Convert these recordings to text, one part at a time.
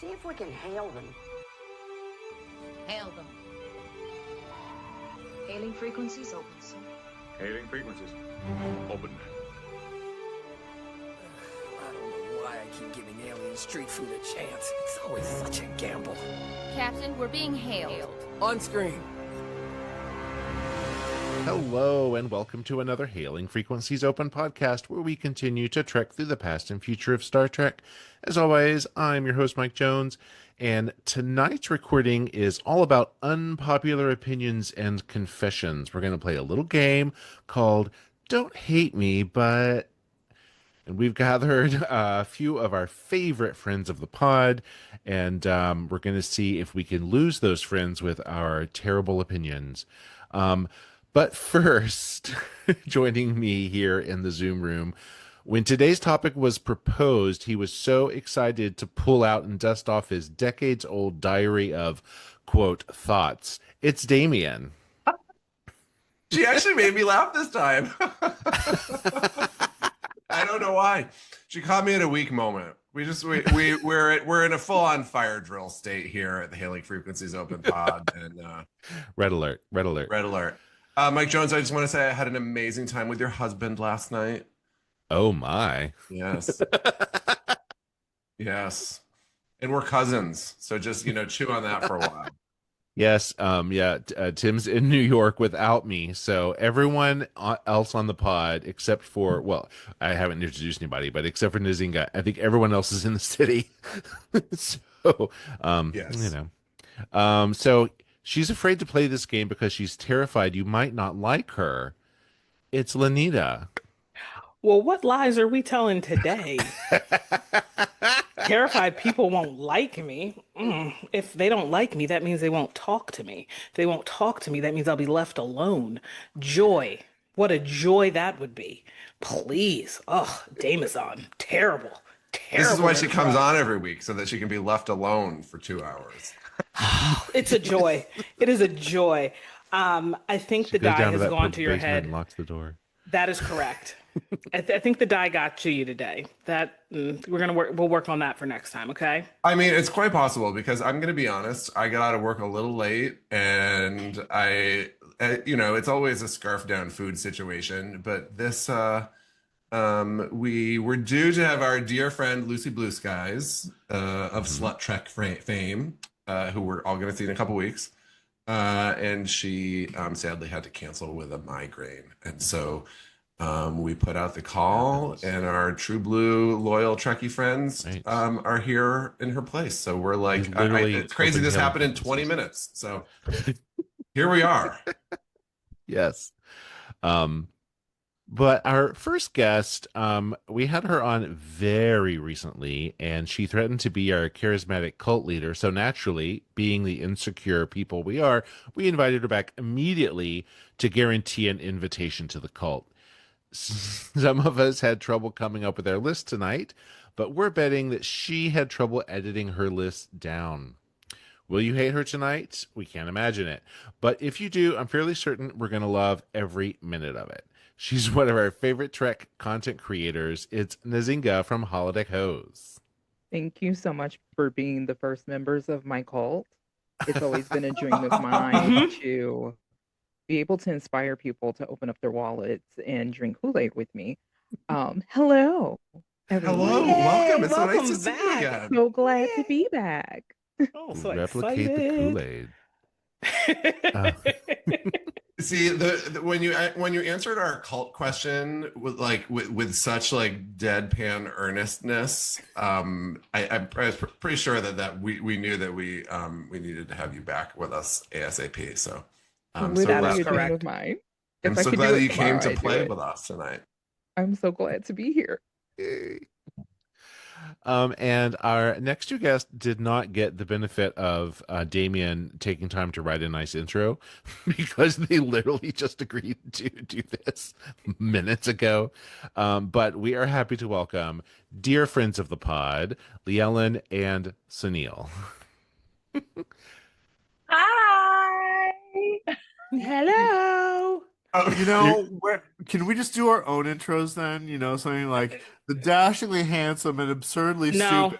See if we can hail them. Hail them. Hailing frequencies open, sir. Hailing frequencies. Open. I don't know why I keep giving alien street food a chance. It's always such a gamble. Captain, we're being hailed. On screen. Hello, and welcome to another Hailing Frequencies Open podcast, where we continue to trek through the past and future of Star Trek. As always, I'm your host, Mike Jones, and tonight's recording is all about unpopular opinions and confessions. We're going to play a little game called Don't Hate Me, but... And we've gathered a few of our favorite friends of the pod, and we're going to see if we can lose those friends with our terrible opinions. But first, joining me here in the Zoom room, when today's topic was proposed, he was so excited to pull out and dust off his decades-old diary of, quote, thoughts. It's Damian. She actually made me laugh this time. I don't know why. She caught me at a weak moment. We're in a full-on fire drill state here at the Hailing Frequencies Open Pod, and Red alert! Mike Jones, I just want to say I had an amazing time with your husband last night. Oh my! Yes, yes, and we're cousins, so just chew on that for a while. Yes, Tim's in New York without me, so everyone else on the pod, except for, well, I haven't introduced anybody, but except for Nzinga, I think everyone else is in the city. So, yes. So she's afraid to play this game because she's terrified you might not like her. It's Lanita. Well, what lies are we telling today? Terrified people won't like me. If they don't like me, that means they won't talk to me. If they won't talk to me, that means I'll be left alone. Joy. What a joy that would be. Please. Oh, Damian. Terrible. This is why she comes on every week, so that she can be left alone for 2 hours. It's a joy. It is a joy. I think the die has gone to your head. And locks the door. That is correct. I think the die got to you today. We'll work on that for next time, okay? I mean, it's quite possible, because I'm going to be honest. I got out of work a little late, and it's always a scarf down food situation. But this, we were due to have our dear friend Lucy Blue Skies of Slut Trek fame, who we're all going to see in a couple weeks, and she sadly had to cancel with a migraine, and so. We put out the call, and our true blue loyal Trekkie friends are here in her place. So we're like, it's crazy this happened in 20 minutes. So here we are. Yes. But our first guest, we had her on very recently, and she threatened to be our charismatic cult leader. So naturally, being the insecure people we are, we invited her back immediately to guarantee an invitation to the cult. Some of us had trouble coming up with our list tonight, but we're betting that she had trouble editing her list down. Will you hate her tonight? We can't imagine it. But if you do, I'm fairly certain we're going to love every minute of it. She's one of our favorite Trek content creators. It's Nzinga from Holodeck Hose. Thank you so much for being the first members of my cult. It's always been a dream of mine to be able to inspire people to open up their wallets and drink Kool-Aid with me. Hello, everyone. Hello, welcome. It's so nice to see you back. again. So glad to be back. Oh, so Replicate excited. the Kool-Aid. See, when you answered our cult question with such deadpan earnestness, I was pretty sure that we knew that we needed to have you back with us ASAP. So. I'm so glad that you came to play with us tonight. I'm so glad to be here. And our next two guests did not get the benefit of Damian taking time to write a nice intro because they literally just agreed to do this minutes ago. But we are happy to welcome dear friends of the pod, Leigh Ellen and Sonyl. Hi. Hello. Can we just do our own intros then? Something like the dashingly handsome and absurdly stupid.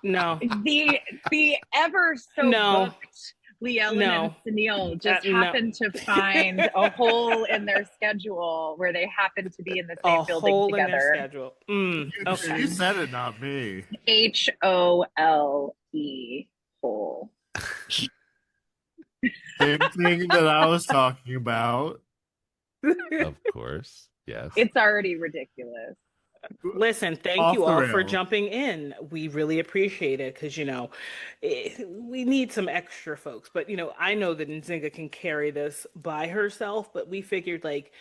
No. The ever so No. booked Leigh Ellen No. and Sonyl just No. happened to find a hole in their schedule where they happen to be in the A same building hole in their together. schedule. Okay. You said it, not me. HOLE hole. Same thing that I was talking about. Of course. Yes. It's already ridiculous. Listen, thank Off you the all for rails. jumping in. We really appreciate it because, we need some extra folks. But, I know that Nzinga can carry this by herself, but we figured like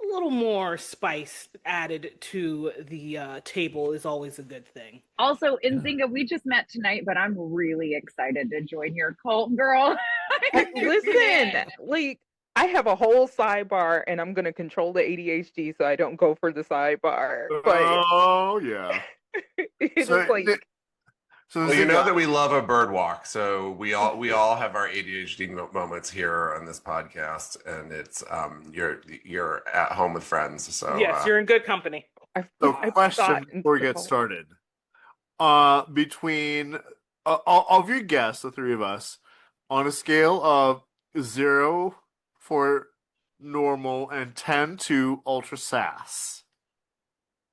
a little more spice added to the table is always a good thing. Also, Nzinga, we just met tonight, but I'm really excited to join your cult, girl. Listen, like I have a whole sidebar, and I'm gonna control the ADHD so I don't go for the sidebar. But Oh yeah. it's So, like so Well, you know that we love a bird walk, so we all have our ADHD moments here on this podcast, and it's you're at home with friends. So Yes, you're in good company. So, I've question gotten before we to get the- started. Between all of your guests, the three of us, on a scale of 0 for normal and 10 to ultra sass,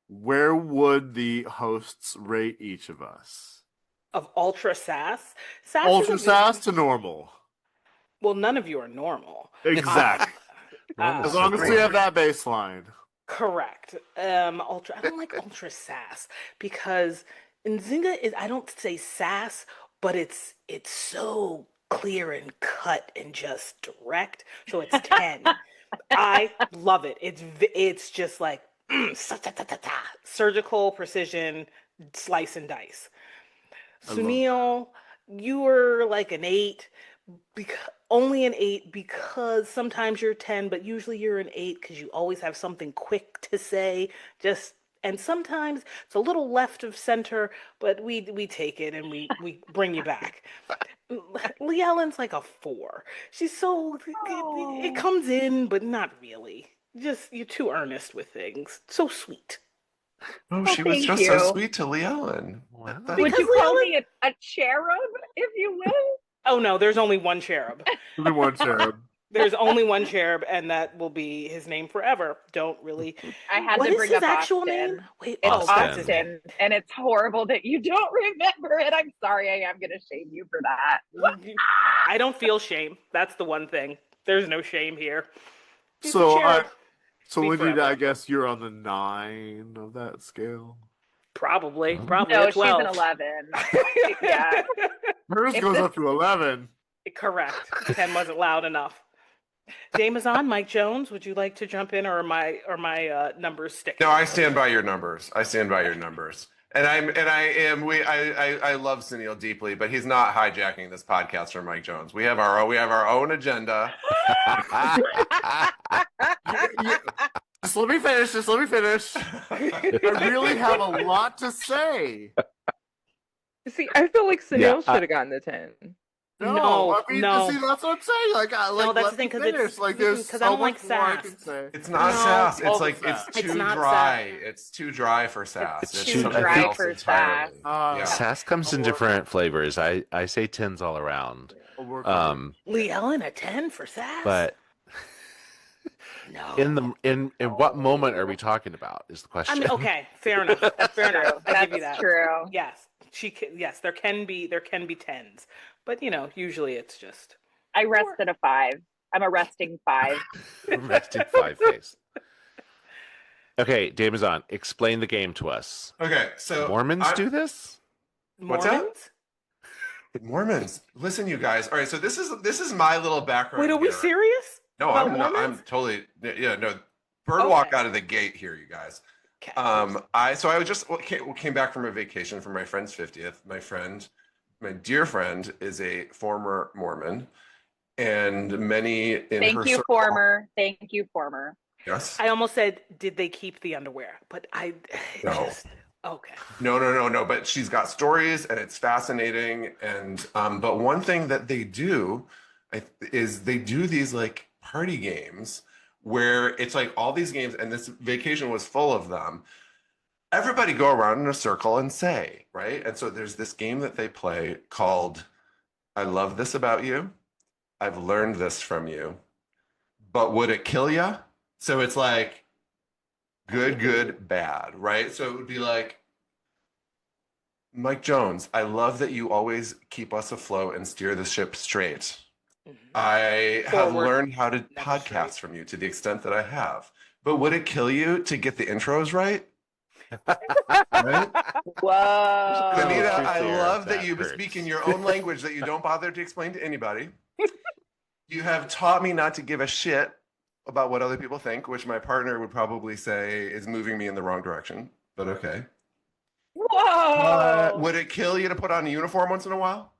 where would the hosts rate each of us? Of ultra sass. Sass Ultra is a- sass to normal. Well, none of you are normal. Exactly. As long as we have that baseline. Correct. Ultra. I don't like ultra sass because Nzinga is. I don't say sass, but it's so clear and cut and just direct. So it's 10. I love it. It's just like surgical precision, slice and dice. Sonyl, you were like an 8, only an 8 because sometimes you're 10, but usually you're an 8 because you always have something quick to say. And sometimes it's a little left of center, but we take it and we bring you back. Leigh Ellen's like a 4. She's so it comes in, but not really. Just you're too earnest with things. So sweet. Oh, she was thank just you. so sweet to Leigh Ellen. Wow. Would Because you Leigh call Ellen- me a cherub, if you will? Oh no, there's only one cherub. Only one cherub. There's only one cherub, and that will be his name forever. Don't really. I had What to is bring his up actual Austin. name? Wait, It's that's his name. Austin, and it's horrible that you don't remember it. I'm sorry, I am going to shame you for that. I don't feel shame. That's the one thing. There's no shame here. He's a So cherub. So Be when you, forever. I guess you're on the 9 of that scale. Probably No, a she's 12. an 11. Yeah. Hers If goes this- up to 11. Correct. 10 wasn't loud enough. Damian, Mike Jones, would you like to jump in, or are my numbers sticking? No, I stand by your numbers. And I love Sonyl deeply, but he's not hijacking this podcast from Mike Jones. We have our own agenda. Just let me finish. I really have a lot to say. see, I feel like Sonyl Yeah, should have gotten the 10. No, I mean, no. see, that's what I'm saying. Like, No, that's let the thing, me 'cause it's- finish. Like, there's 'cause I so don't like much more I sass. can say. It's not No, sass. It's all the like sass. it's It's too not dry. It's too dry for sass. It's too something dry else for entirely. sass. Yeah. Sass comes in different flavors. I say 10s all around. I'll work on it. Leigh Ellen, a 10 for sass? But no. in what moment are we talking about is the I question. mean, okay, fair enough. Fair enough. I give you That's that. true. Yes, yes, there can be 10s, but usually it's just. I rest at a 5. I'm a resting 5. Resting 5 face. Okay, Damian, explain the game to us. Okay, so Mormons do this? What's that? Mormons? Mormons. Listen, you guys. All right, so this is my little background. Wait, are we here. serious? No, About I'm not. I'm Mormons? totally. Yeah, no. Bird walk Okay. out of the gate here, you guys. Okay. I just came back from a vacation for my friend's 50th. My dear friend, is a former Mormon, and many in Thank her you, circle- former. Thank you, former. Yes. I almost said, did they keep the underwear? But I No. just okay. No. But she's got stories, and it's fascinating. And but one thing that they do is they do these like party games where it's like all these games, and this vacation was full of them. everybody go around in a circle and say, right? And so there's this game that they play called I love this about you. I've learned this from you. But would it kill ya? So it's like good, bad, right? So it would be like, Mike Jones, I love that you always keep us afloat and steer the ship straight. I have Forward, learned how to never podcast straight. from you to the extent that I have. But would it kill you to get the intros right? Right? Whoa. Lanita, truth I there, love that that you hurts. speak in your own language that you don't bother to explain to anybody. You have taught me not to give a shit about what other people think, which my partner would probably say is moving me in the wrong direction. But okay. Whoa. Would it kill you to put on a uniform once in a while?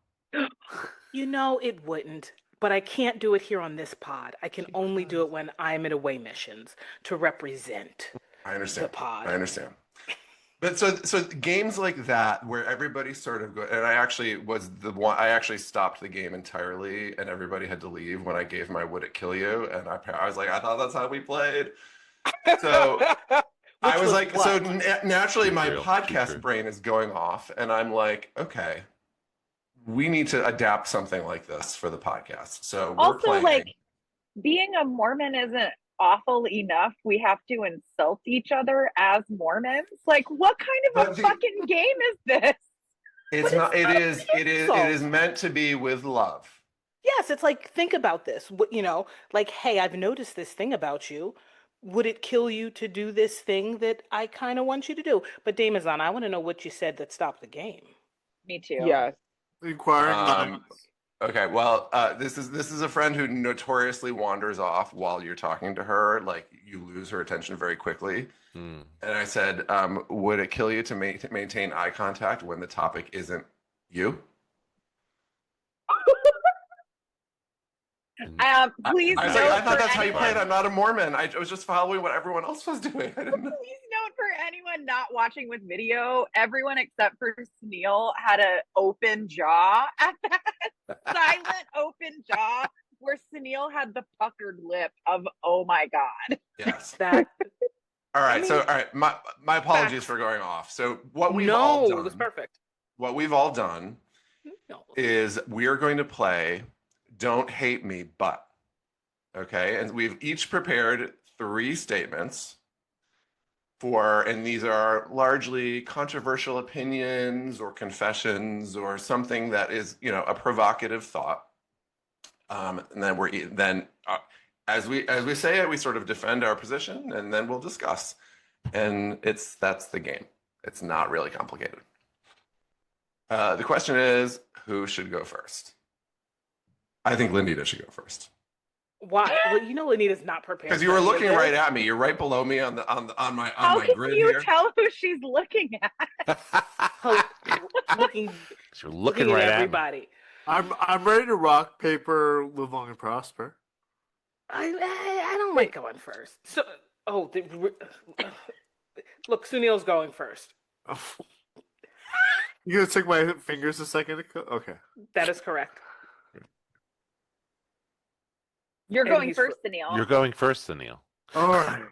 You know, it wouldn't. But I can't do it here on this pod. I can only do it when I'm in away missions to represent I understand. the pod. I understand. But so games like that where everybody sort of go, and I actually was the one. I actually stopped the game entirely, and everybody had to leave when I gave my "Would it kill you?" And I was like, I thought that's how we played. So I was like, what? so naturally, my True. podcast brain is going off, and I'm like, okay, we need to adapt something like this for the podcast. So we're Also, playing. like, being a Mormon isn't awful enough. We have to insult each other as Mormons. Like, what kind of But a the- fucking game is this? It's What not. is It that is. an It is. It insult? is meant to be with love. Yes, it's like, think about this. You know, like, hey, I've noticed this thing about you. Would it kill you to do this thing that I kind of want you to do? But Damazon, I want to know what you said that stopped the game. Me too. Yes. Inquiring minds. Okay, well, this is a friend who notoriously wanders off while you're talking to her. Like, you lose her attention very quickly. Hmm. And I said, would it kill you to maintain eye contact when the topic isn't you? Please I was note like, I thought for that's how you anyone- played. I'm not a Mormon. I was just following what everyone else was doing. I didn't know. Please note for anyone not watching with video, everyone except for Sonyl had an open jaw at that silent open jaw where Sonyl had the puckered lip of oh my god. Yes. That All right. I So, mean, all right. My apologies facts. for going off. So, what we've all no, done. it was perfect. What we've all done No. is we are going to play Don't Hate Me, But. Okay. And we've each prepared 3 statements and these are largely controversial opinions or confessions or something that is, a provocative thought. And then as we say it, we sort of defend our position and then we'll discuss. And that's the game. It's not really complicated. The question is, who should go first? I think Lanita should go first. Why? Well, you know, Lanita's not prepared. Because you were looking right at me. You're right below me on my How can grid you here. tell who she's looking at? looking You're looking right at at me. everybody. I'm ready to rock, paper, live long and prosper. I don't like going first. So, look, Sunil's going first. You gonna take my fingers a second? Okay. That is correct. You're And going he's first, Sonyl. You're going first, Sonyl. All right.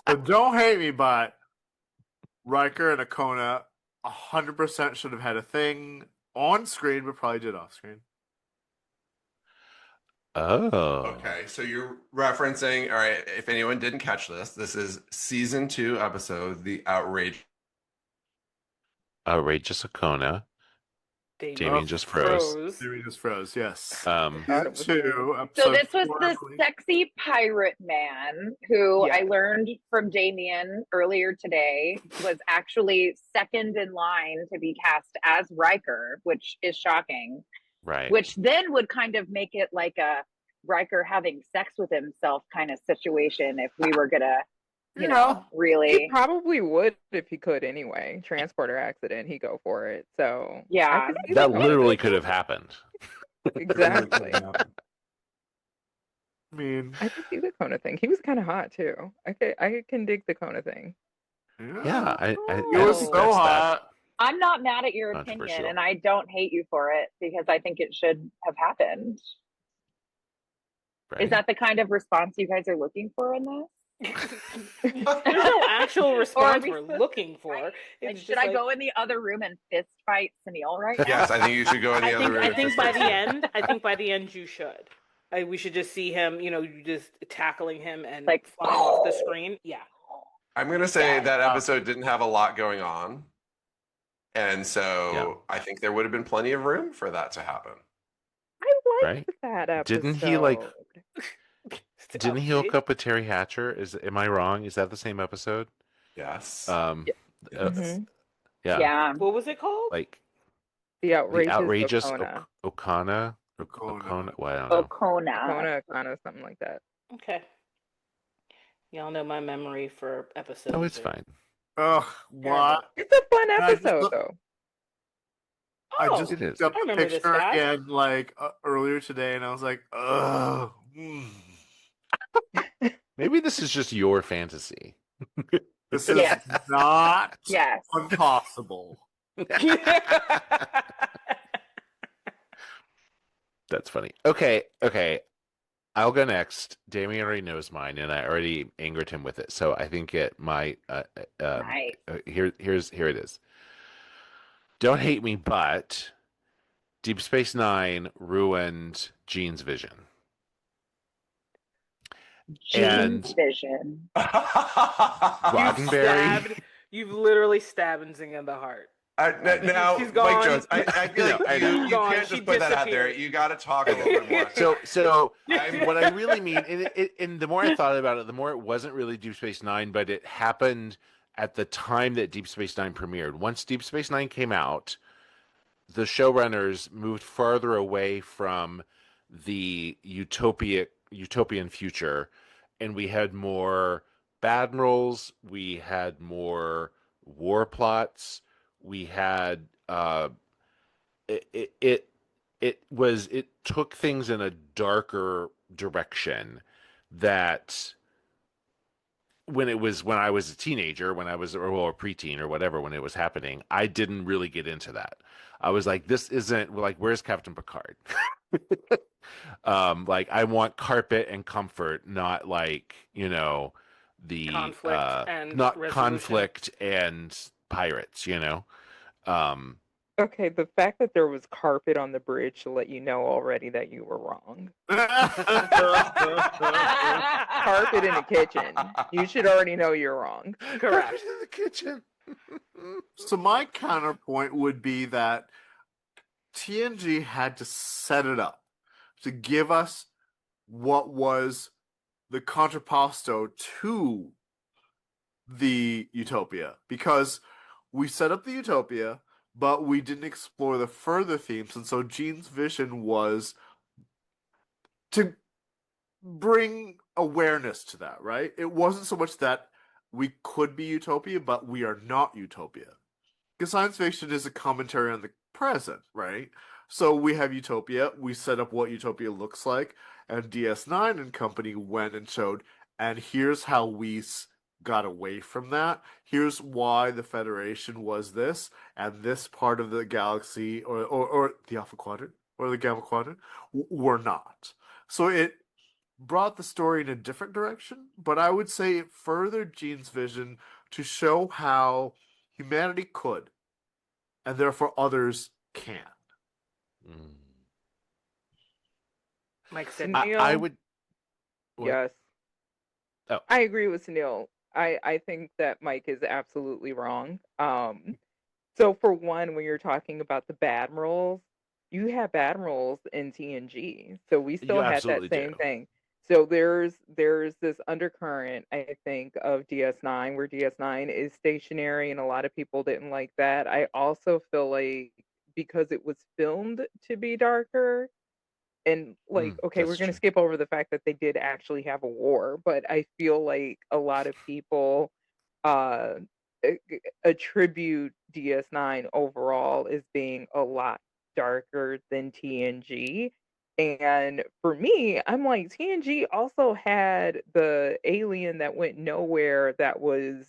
So don't hate me, but Riker and Akona 100% should have had a thing on screen, but probably did off screen. Oh. Okay, so you're referencing, all right, if anyone didn't catch this is season 2 episode, The Outrageous Akona. Damian just froze. Damian just froze, yes. God, Season it was- 2, So episode this was 4, the I believe. sexy pirate man who Yeah. I learned from Damian earlier today was actually second in line to be cast as Riker, which is shocking. Right. Which then would kind of make it like a Riker having sex with himself kind of situation if we were gonna, you know, He really. probably would if he could anyway. Transporter accident, he go for it. So Yeah. I could see that the literally Kona could thing. have happened. Exactly. I mean, I could see the Kona thing. He was kind of hot too. I can dig the Kona thing. Yeah, I It I was think so that's that. hot. I'm not mad at your opinion Controversial. and I don't hate you for it because I think it should have happened. Right? Is that the kind of response you guys are looking for in this? There's no actual response we we're supposed- looking for. Right? It's Like, just should I like, go in the other room and fist fight Sonyl right now? Yes, I think you should go in the I other think room. I and think fist by fight the Sonyl. end, I think by the end you should. We should just see him, you just tackling him and Like, flying off the screen. Yeah. I'm going to say Yeah. that episode didn't have a lot going on. And so I think there would have been plenty of room for that to happen. I liked Right? that episode. Didn't he hook up with Terry Hatcher? Am I wrong? Is that the same episode? Yes. Mhm. Yeah. What was it called? Like The outrageous Okana. Okona. Well, I don't know. Okona. Okana, something like that. Okay. Y'all know my memory for episodes. Oh, it's fine. Ugh, what? It's a fun I just episode, look- though. I Oh, just it is. looked I up the remember this picture guy. again, earlier today, and I was like, ugh. Maybe this is just your fantasy. This is Yes. not Yes. impossible. That's funny. Okay. I'll go next. Damian already knows mine, and I already angered him with it. So I think it might. Nice. Here it is. Don't hate me, but Deep Space Nine ruined Gene's vision. Gene's vision. Roddenberry. You've literally stabbed Nzinga in the heart. Now, She's Mike gone. Jones, I feel like I know. you Gone. can't She just put that out there. disappeared. You got to talk a little bit more. So what I really mean, and the more I thought about it, the more it wasn't really Deep Space Nine, but it happened at the time that Deep Space Nine premiered. Once Deep Space Nine came out, the showrunners moved farther away from the utopian future, and we had more Badmirals, we had more war plots, we had it took things in a darker direction that when I was a teenager, or a preteen or whatever, when it was happening, I didn't really get into that. I was like, this isn't like, where's Captain Picard? I want carpet and comfort, not like, the Conflict and not resolution. conflict and pirates, Okay, the fact that there was carpet on the bridge to let you know already that you were wrong. Carpet in the kitchen. You should already know you're wrong. Correct. in the kitchen. So my counterpoint would be that TNG had to set it up to give us what was the contrapposto to the utopia, because we set up the utopia, but we didn't explore the further themes, and so Gene's vision was to bring awareness to that, right? It wasn't so much that we could be utopia, but we are not utopia. Because science fiction is a commentary on the present, right? So we have utopia, we set up what utopia looks like, and DS9 and company went and showed, and here's how we got away from that. Here's why the Federation was this, and this part of the galaxy, or the Alpha Quadrant, or the Gamma Quadrant, were not. So it brought the story in a different direction, but I would say it furthered Gene's vision to show how humanity could, and therefore others can. Mike said, I would. What? Yes. Oh. I agree with Sonyl. I think that Mike is absolutely wrong. So for one, when you're talking about the Badmirals, you have Admirals in TNG, so we still had that absolutely same do. thing. So there's this undercurrent, I think, of DS9 where DS9 is stationary, and a lot of people didn't like that. I also feel like because it was filmed to be darker, and like, okay, we're that's gonna true. skip over the fact that they did actually have a war, but I feel like a lot of people uh attribute DS9 overall as being a lot darker than TNG. And for me, I'm like, TNG also had the alien that went nowhere that was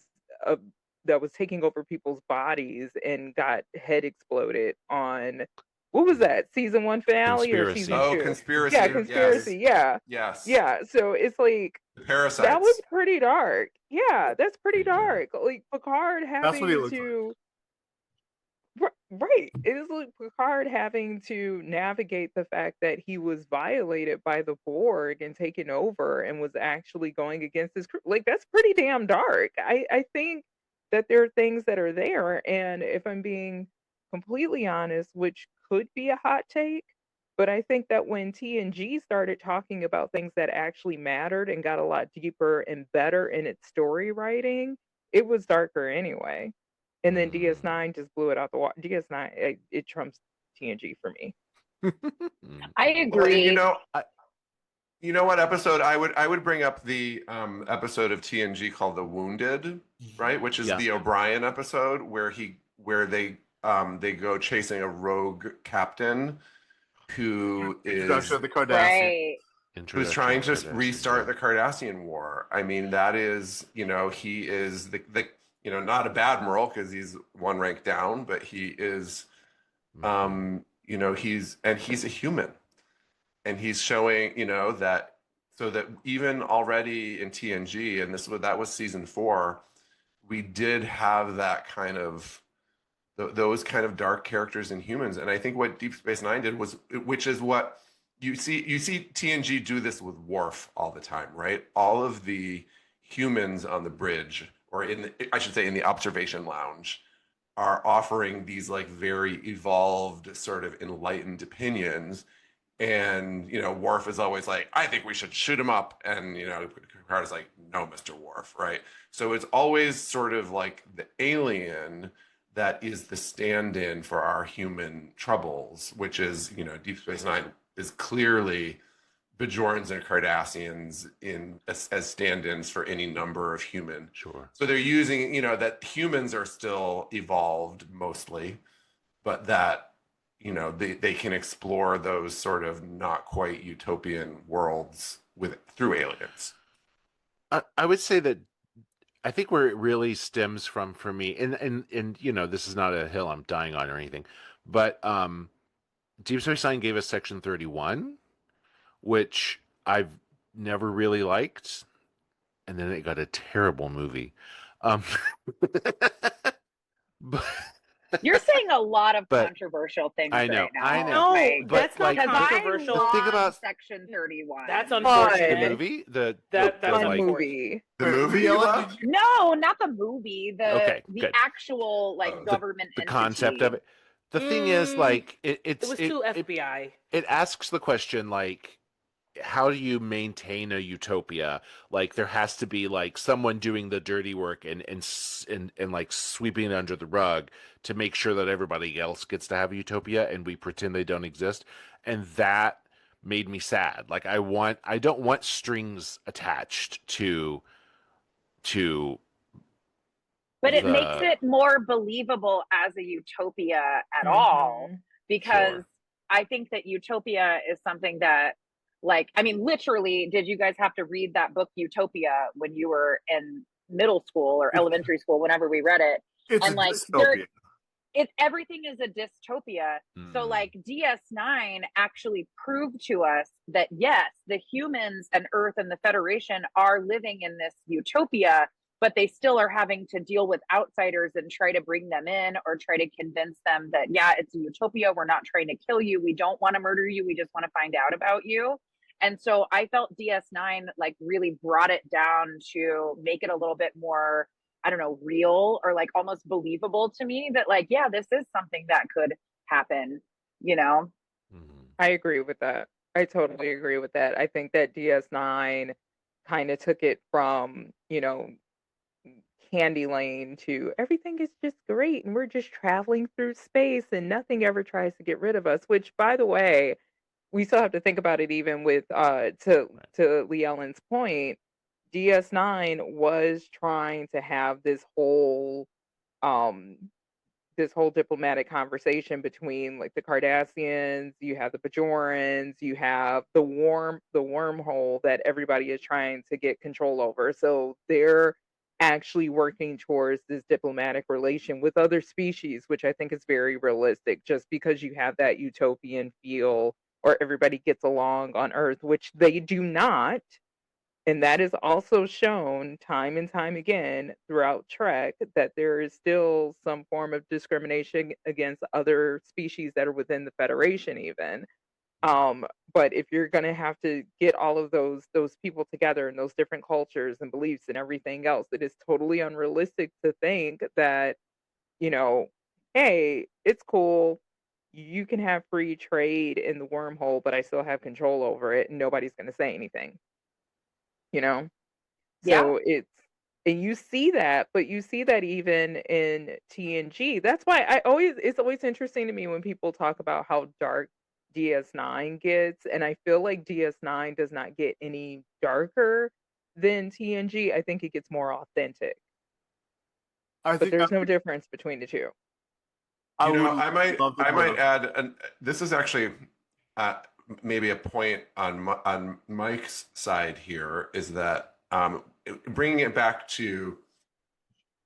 taking over people's bodies and got head exploded on what was that, season 1 finale or Conspiracy. season 2? Oh, Conspiracy. Yeah, Conspiracy. Yes. Yeah. Yes. Yeah. So it's like The that parasites. was pretty dark. Yeah, that's pretty Pretty dark. dark. Like Picard That's what he having looked to right. It is like Picard having to navigate the fact that he was violated by the Borg and taken over and was actually going against his crew. Like that's pretty damn dark. I think that there are things that are there, and if I'm being completely honest, which could be a hot take, but I think that when TNG started talking about things that actually mattered and got a lot deeper and better in its story writing, it was darker anyway. And then DS9 just blew it out the water. DS9, it trumps TNG for me. I Well, and agree. you know what episode I would bring up the episode of TNG called The Wounded, right? Which is Yeah. the O'Brien episode where they go chasing a rogue captain who is Introduction of the Cardassian. Right. who's trying to Introduction. restart the Cardassian War. I mean, that is, he is the not a bad admiral because he's one rank down, but he is, he's a human, and he's showing, that so that even already in TNG, and that was season 4, we did have that kind of those kind of dark characters in humans, and I think what Deep Space Nine did which is what you see TNG do this with Worf all the time, right? All of the humans on the bridge, or in the observation lounge, are offering these like very evolved, sort of enlightened opinions. And, Worf is always like, I think we should shoot him up. And, Picard is like, no, Mr. Worf, right? So it's always sort of like the alien that is the stand-in for our human troubles, which is, Deep Space Nine is clearly Bajorans and Cardassians as stand-ins for any number of human. Sure. So they're using, that humans are still evolved mostly, but that, they can explore those sort of not quite utopian worlds through aliens. I would say that I think where it really stems from for me, and this is not a hill I'm dying on or anything, but Deep Space Nine gave us Section 31, which I've never really liked, and then it got a terrible movie. But You're saying a lot of controversial things I know, right now. I know. No, Like, that's not because controversial. I Think about- love Section 31. That's the unfortunate. movie, That's Fun like, movie. The movie, Ellen, did you- No, not the movie. Okay, The good. actual government the entity. concept of it. The thing is, like, It was too FBI. It asks the question, like, how do you maintain a utopia? Like, there has to be like someone doing the dirty work and like sweeping it under the rug to make sure that everybody else gets to have a utopia, and we pretend they don't exist. And that made me sad. Like, I don't want strings attached to But it the- makes it more believable as a utopia at all, because Sure. I think that utopia is something that, like, I mean, literally, did you guys have to read that book Utopia when you were in middle school or elementary school, whenever we read it? It's And, a like, dystopia. everything is a dystopia. So Mm. like DS9 actually proved to us that yes, the humans and Earth and the Federation are living in this utopia, but they still are having to deal with outsiders and try to bring them in or try to convince them that, yeah, it's a utopia. We're not trying to kill you. We don't want to murder you. We just want to find out about you. And so I felt DS9 like really brought it down to make it a little bit more, I don't know, real or like almost believable to me that, like, yeah, this is something that could happen, Mhm. I agree with that. I totally agree with that. I think that DS9 kind of took it from, Candy Lane to everything is just great and we're just traveling through space and nothing ever tries to get rid of us, which, by the way, we still have to think about it even with to Leigh Ellen's point. DS9 was trying to have this whole diplomatic conversation between like the Cardassians, you have the Bajorans, you have the wormhole that everybody is trying to get control over. So they're actually working towards this diplomatic relation with other species, which I think is very realistic, just because you have that utopian feel or everybody gets along on Earth, which they do not. And that is also shown time and time again throughout Trek, that there is still some form of discrimination against other species that are within the Federation, even. But if you're going to have to get all of those people together and those different cultures and beliefs and everything else, it is totally unrealistic to think that, you know, hey, it's cool. You can have free trade in the wormhole, but I still have control over it, and nobody's going to say anything. You know? So and you see that, but you see that even in TNG. That's why it's always interesting to me when people talk about how dark DS9 gets, and I feel like DS9 does not get any darker than TNG. I think it gets more authentic. But there's no difference between the two. I might add, and this is actually maybe a point on Mike's side here, is that bringing it back to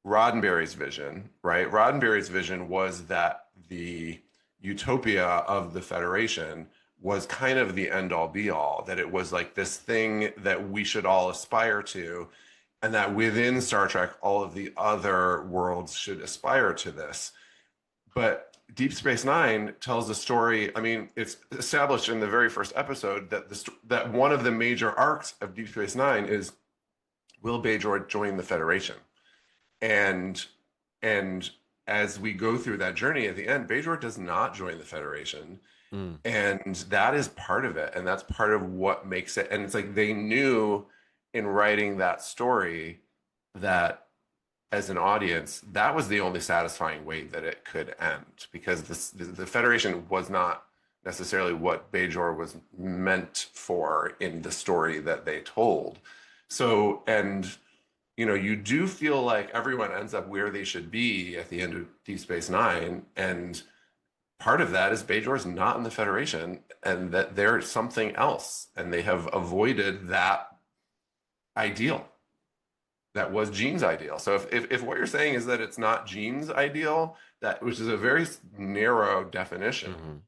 Roddenberry's vision, right? Roddenberry's vision was that the utopia of the Federation was kind of the end all be all, that it was like this thing that we should all aspire to, and that within Star Trek, all of the other worlds should aspire to this. But Deep Space Nine tells a story. I mean, it's established in the very first episode that that one of the major arcs of Deep Space Nine is, will Bajor join the Federation? And as we go through that journey at the end, Bajor does not join the Federation. And that is part of it. And that's part of what makes it. And it's like they knew in writing that story that as an audience, that was the only satisfying way that it could end, because the Federation was not necessarily what Bajor was meant for in the story that they told. So, and, you know, you do feel like everyone ends up where they should be at the end of Deep Space Nine. And part of that is Bajor's not in the Federation, and that they're something else. And they have avoided that ideal. That was Gene's ideal. So if what you're saying is that it's not Gene's ideal, which is a very narrow definition,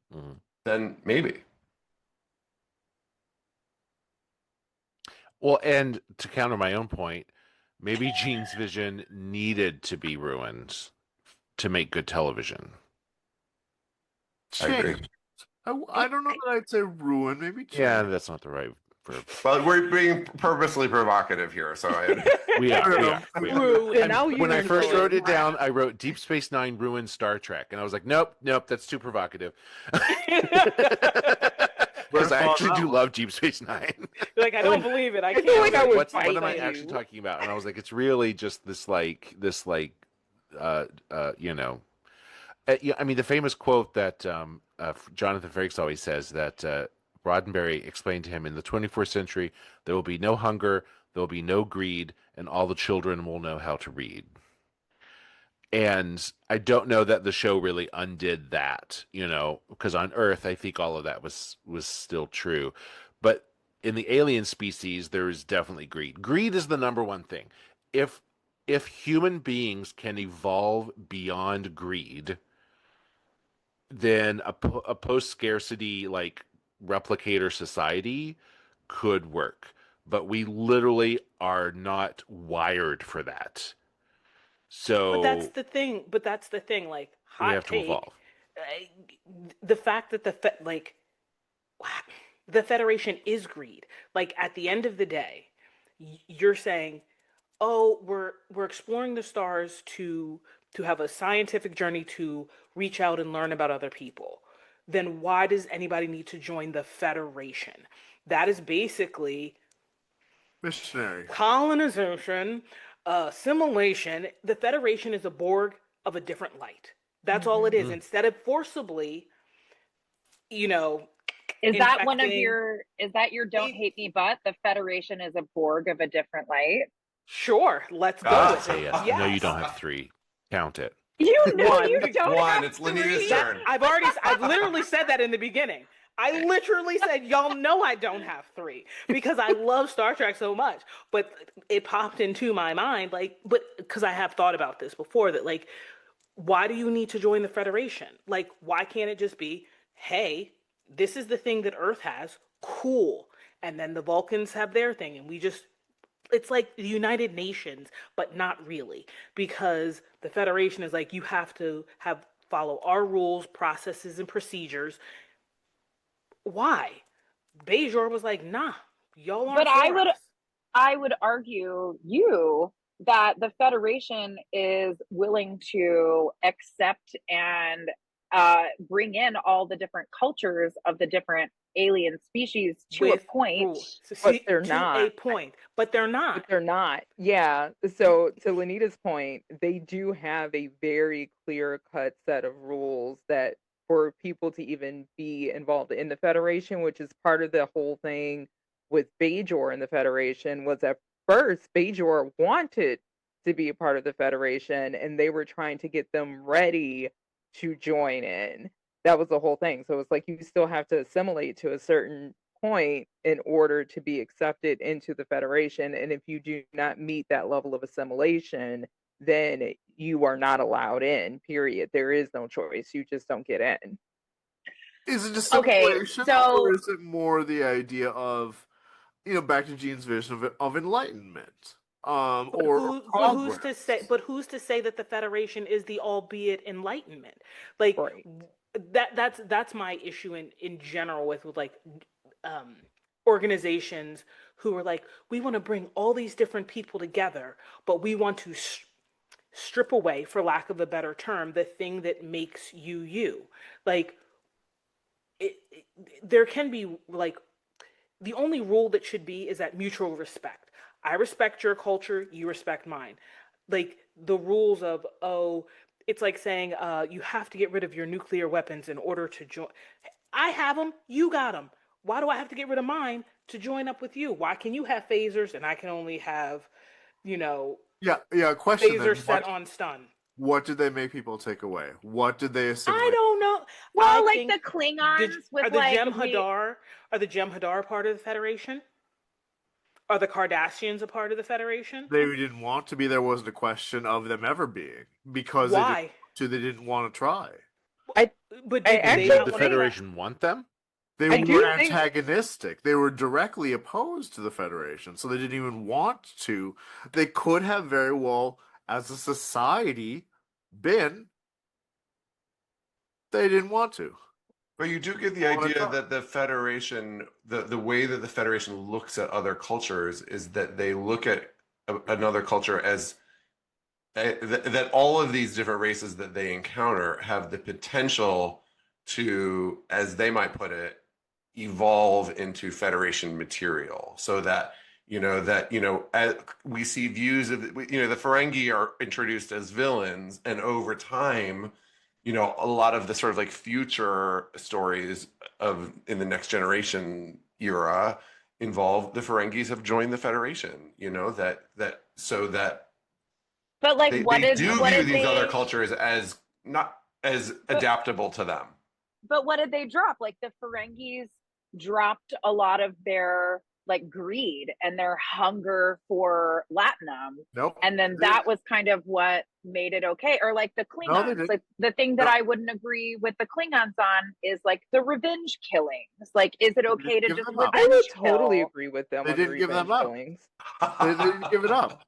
then maybe. Well, and to counter my own point, maybe Gene's vision needed to be ruined to make good television. I agree. I don't know that I'd say ruin. Maybe change. Yeah, that's not the right verb. Well, we're being purposely provocative here, so we are. When I first wrote it down, I wrote Deep Space Nine ruined Star Trek, and I was like, nope, that's too provocative. Because I actually do love Deep Space Nine. Like, I don't believe it. I can't. What am I actually talking about? And I was like, it's really just this you know. I mean, the famous quote that Jonathan Frakes always says, that Roddenberry explained to him, in the 24th century, there will be no hunger, there will be no greed, and all the children will know how to read. And I don't know that the show really undid that, you know, because on Earth, I think all of that was still true. But in the alien species, there is definitely greed. Greed is the number one thing. If human beings can evolve beyond greed, then a post-scarcity, like, replicator society could work. But we literally are not wired for that. So But that's the thing. Like, hot we have to take, evolve. The fact that the Federation is greed. Like, at the end of the day, you're saying, oh, we're exploring the stars to have a scientific journey to reach out and learn about other people. Then why does anybody need to join the Federation? That is basically missionary colonization, assimilation. The Federation is a Borg of a different light. That's all it is. Instead of forcibly, you know, is that one of your don't hate me but the Federation is a Borg of a different light? Sure, let's go with it. Yes. No, you don't have three. Count it. You know you don't one. have It's Lanita's turn. I've literally said that in the beginning. I literally said, y'all know I don't have three because I love Star Trek so much. But it popped into my mind, like, but because I have thought about this before, that like, why do you need to join the Federation? Like, why can't it just be, hey, this is the thing that Earth has, cool. And then the Vulcans have their thing, and we just, it's like the United Nations, but not really, because the Federation is like, you have to have follow our rules, processes, and procedures. Why? Bajor was like, nah, y'all aren't But for us. I would argue that the Federation is willing to accept and bring in all the different cultures of the different alien species to With a point. rules. But they're to not. a point, but they're not. But they're not. Yeah. So to Lanita's point, they do have a very clear-cut set of rules that for people to even be involved in the Federation, which is part of the whole thing with Bajor and the Federation, was at first Bajor wanted to be a part of the Federation and they were trying to get them ready to join in. That was the whole thing. So it's like you still have to assimilate to a certain point in order to be accepted into the Federation. And if you do not meet that level of assimilation, then you are not allowed in, period. There is no choice. You just don't get in. Is it Okay, assimilation, so- or is it more the idea of, back to Gene's vision of enlightenment? Or who's to progress? say? But who's to say that the Federation is the albeit enlightenment? Like Right. that's my issue in general with like organizations who are like, we want to bring all these different people together, but we want to strip away, for lack of a better term, the thing that makes you you. Like there can be like, the only rule that should be is that mutual respect. I respect your culture, you respect mine. Like the rules of, oh, it's like saying you have to get rid of your nuclear weapons in order to join. I have them, you got them. Why do I have to get rid of mine to join up with you? Why can you have phasers and I can only have, Question then. phaser set on stun? What did they make people take away? What did they assimilate? I don't know. Well, I like think the Klingons with are the like Are the Jem'Hadar part of the Federation? Are the Cardassians a part of the Federation? They didn't want to be. There wasn't a question of them ever being, because Why? they didn't want to try. But I did actually- they Did not the want to Federation want them? They I do were think- antagonistic. They were directly opposed to the Federation, so they didn't even want to. They could have very well, as a society, been. They didn't want to. But you do get the Wanna idea try. that the Federation, the way that the Federation looks at other cultures is that they look at another culture as that all of these different races that they encounter have the potential to, as they might put it, evolve into Federation material, so that as we see views of the Ferengi are introduced as villains, and over time, a lot of the sort of like future stories in the Next Generation era involve the Ferengis have joined the Federation. So that But like, they what do did view these they, other cultures as not as adaptable to them. But what did they drop? Like the Ferengis dropped a lot of their like greed and their hunger for Latinum. Nope. And then that was kind of what made it okay. Or like the No, they Klingons. didn't. Like the thing that No. I wouldn't agree with the Klingons on is like the revenge killings. Like, is it okay to Give just them up. I would revenge totally kill? agree with them They on didn't give them revenge up. killings. They didn't give it up.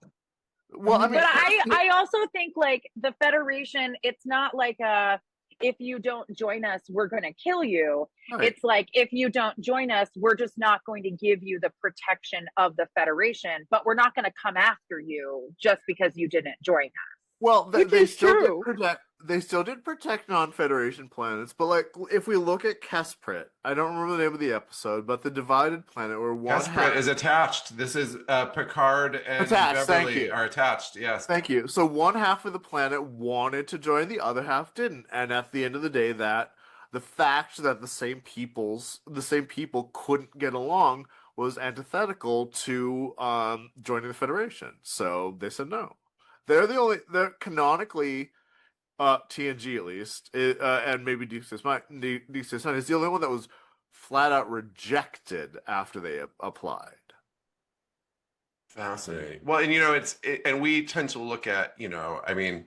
Well, I mean, But I also think like the Federation, it's not like if you don't join us, we're going to kill you. right. It's like, if you don't join us, we're just not going to give you the protection of the Federation, but we're not going to come after you just because you didn't join us. Well, Which they is still true. did protect. They still did protect non-Federation planets, but like if we look at Kesprit, I don't remember the name of the episode, but the divided planet where one Kesprit is attached. This is Picard and Attached, thank Beverly you. are attached. Yes. Thank you. So one half of the planet wanted to join, the other half didn't, and at the end of the day, that the fact that the same people couldn't get along was antithetical to joining the Federation. So they said no. They're canonically, TNG at least, and maybe Deep Space Nine is the only one that was flat out rejected after they applied. Fascinating. Well, and and we tend to look at, I mean,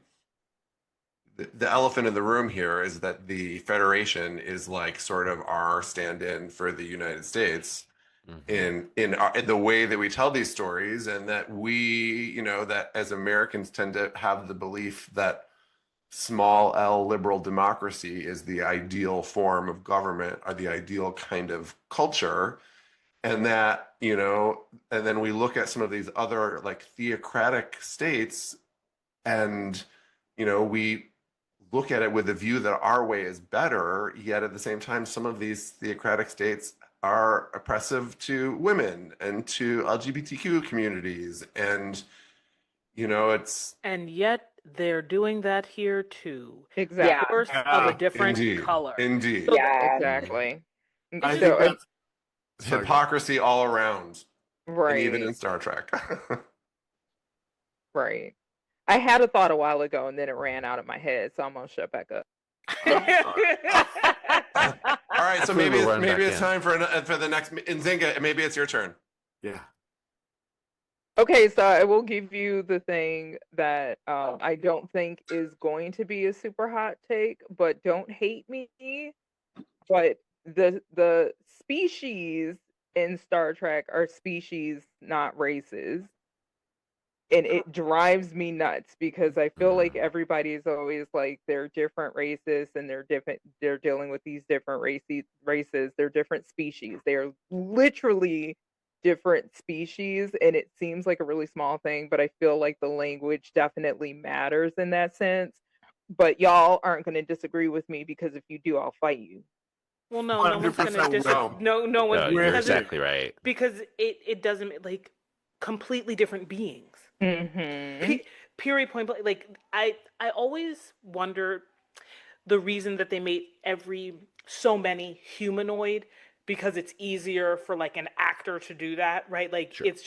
the elephant in the room here is that the Federation is like sort of our stand-in for the United States in the way that we tell these stories, and that we, that as Americans tend to have the belief that small L liberal democracy is the ideal form of government or the ideal kind of culture. And that, and then we look at some of these other like theocratic states, and, we look at it with a view that our way is better, yet at the same time, some of these theocratic states are oppressive to women and to LGBTQ communities. And, it's... And yet they're doing that here too. Exactly. Horse of a different Indeed. color. Indeed. Yeah. Exactly. I So, think that's hypocrisy all around. right. And even in Star Trek. Right. I had a thought a while ago and then it ran out of my head, so I'm gonna shut back up. All right, so maybe We'll run back it's in. time for the next Nzinga. Maybe it's your turn. Yeah. Okay, so I will give you the thing that I don't think is going to be a super hot take, but don't hate me. But the species in Star Trek are species, not races. And it drives me nuts because I feel like everybody's always like they're different races and they're dealing with these different races, they're different species. They're literally different species, and it seems like a really small thing, but I feel like the language definitely matters in that sense. But y'all aren't going to disagree with me, because if you do, I'll fight you. Well, no one's going to 100% disagree. No No, one's you're because exactly right. because it doesn't, like, completely different beings. Mm-hmm. Period, point blank. Like, I always wonder the reason that they made so many humanoid, because it's easier for like an actor to do that, right? Like, Sure. it's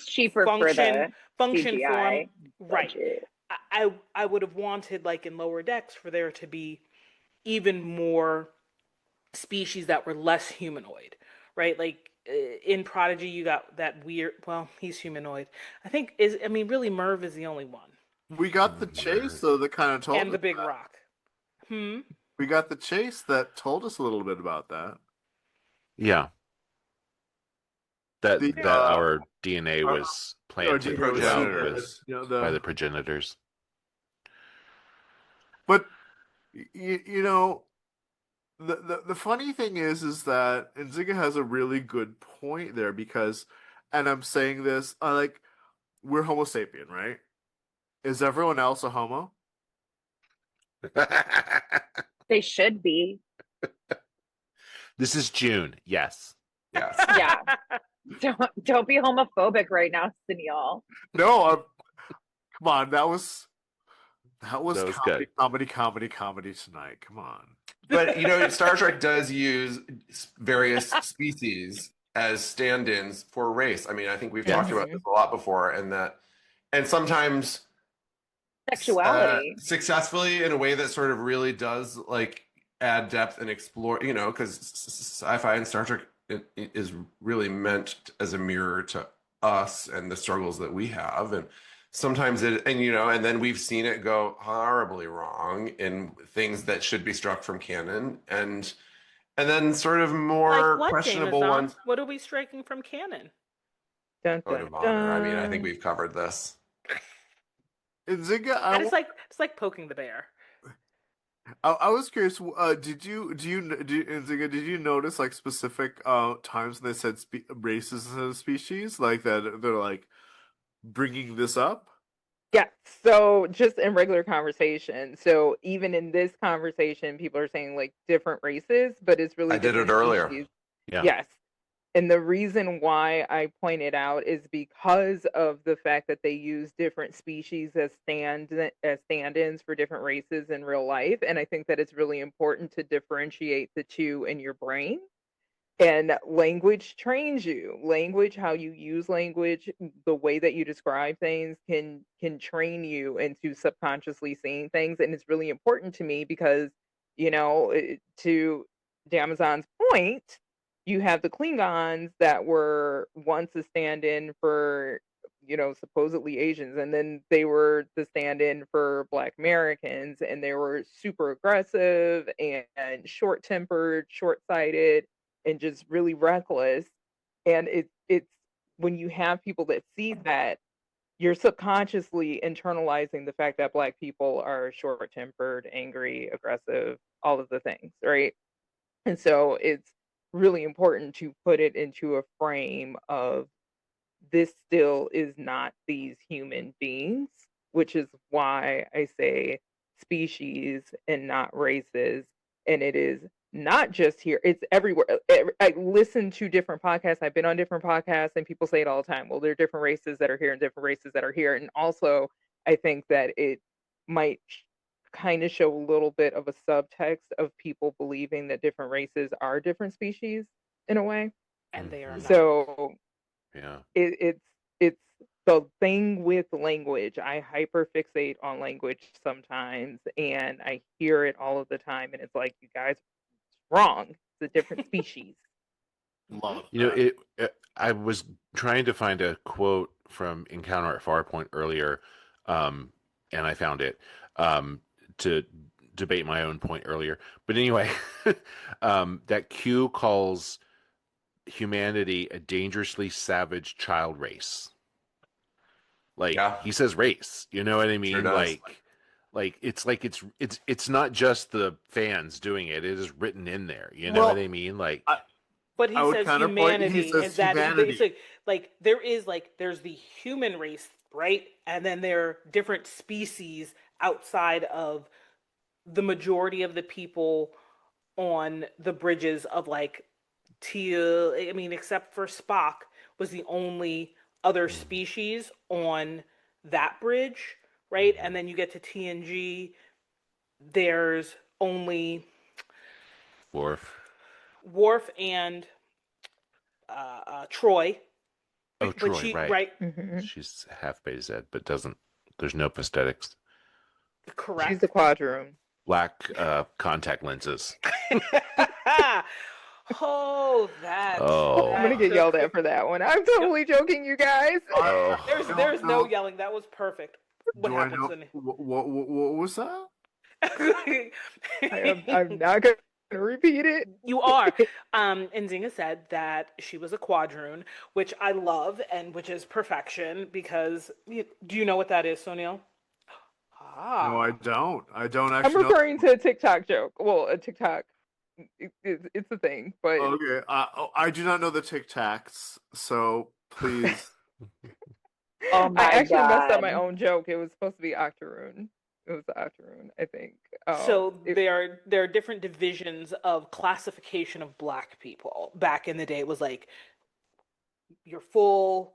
cheaper for the function CGI form, right? budget. I would have wanted, like, in Lower Decks for there to be even more species that were less humanoid, right? Like, in Prodigy, you got that weird. Well, he's humanoid. Really, Merv is the only one, We got the chase, though, that kind of told and us the Big that. Rock. We got the chase that told us a little bit about that. Yeah. That The, our DNA was planted DNA was out super. with The- by the progenitors. But the funny thing is that Nzinga has a really good point there, because, and I'm saying this, we're Homo sapien, right? Is everyone else a Homo? They should be. This is June. Yes. Yes. Yeah. Don't be homophobic right now, Sonyl. No, come on, that was good. comedy tonight. Come on. But Star Trek does use various species as stand-ins for race. I mean, I think we've talked about this a lot before, and sometimes Sexuality. successfully, in a way that sort of really does like add depth and explore. Because sci-fi and Star Trek is really meant as a mirror to us and the struggles that we have, and sometimes and then we've seen it go horribly wrong in things that should be struck from canon, and then sort of more Like what, questionable Jameson? ones. What are we striking from canon? Dun, Code dun, of honor. I mean, I dun. think we've covered this. Nzinga, It's like poking the bear. I was curious. Nzinga, did you notice like specific times when they said races instead of species, like that they're like bringing this up? Yeah, so just in regular conversation. So even in this conversation, people are saying like different races, but it's really I did it different earlier. species. Yeah. Yes. And the reason why I point it out is because of the fact that they use different species as stand-ins for different races in real life. And I think that it's really important to differentiate the two in your brain. And language trains you. Language, how you use language, the way that you describe things can train you into subconsciously seeing things. And it's really important to me because, to Damazon's point, you have the Klingons that were once a stand-in for, supposedly Asians, and then they were the stand-in for Black Americans, and they were super aggressive and short-tempered, short-sighted, and just really reckless. And it's when you have people that see that, you're subconsciously internalizing the fact that Black people are short-tempered, angry, aggressive, all of the things, right? And so it's really important to put it into a frame of, this still is not these human beings, which is why I say species and not races. And it is not just here, it's everywhere. I listen to different podcasts. I've been on different podcasts, and people say it all the time. Well, there are different races that are here and different races that are here. And also, I think that it might kind of show a little bit of a subtext of people believing that different races are different species in a way. And they are not. So Yeah. it's the thing with language. I hyperfixate on language sometimes, and I hear it all of the time, and it's like, you guys, it's wrong. It's a different species. Love I was trying to find a quote from Encounter at Farpoint earlier, and I found it to debate my own point earlier. But anyway, that Q calls humanity a dangerously savage child race. Like, he says race, you know what I mean? Sure does. Like it's not just the fans doing it; it is written in there. You know what I mean? Like, but he says humanity, he says is that humanity. there's the human race, right? And then there are different species outside of the majority of the people on the bridges of except for Spock was the only other species on that bridge, right? And then you get to TNG, there's only Worf and Troy. Oh, but Troy, right? She's half Beta Z, but there's no prosthetics. Correct. She's the quadroon. Black contact lenses. Oh, that. Oh. I'm gonna get yelled at for that one. I'm totally joking, you guys. There's no yelling. That was perfect. What happens in what was that? I'm not gonna repeat it. You are. Nzinga said that she was a quadroon, which I love, and which is perfection, because do you know what that is, Sonyl? No, I don't. I don't actually. I'm referring to a TikTok joke. Well, a TikTok. It's a thing, but okay. I do not know the Tic Tacs, so please. Oh my I actually messed up God. my own joke. It was supposed to be Octoroon. It was the Octoroon, I think. So there are different divisions of classification of Black people. Back in the day, it was like you're full,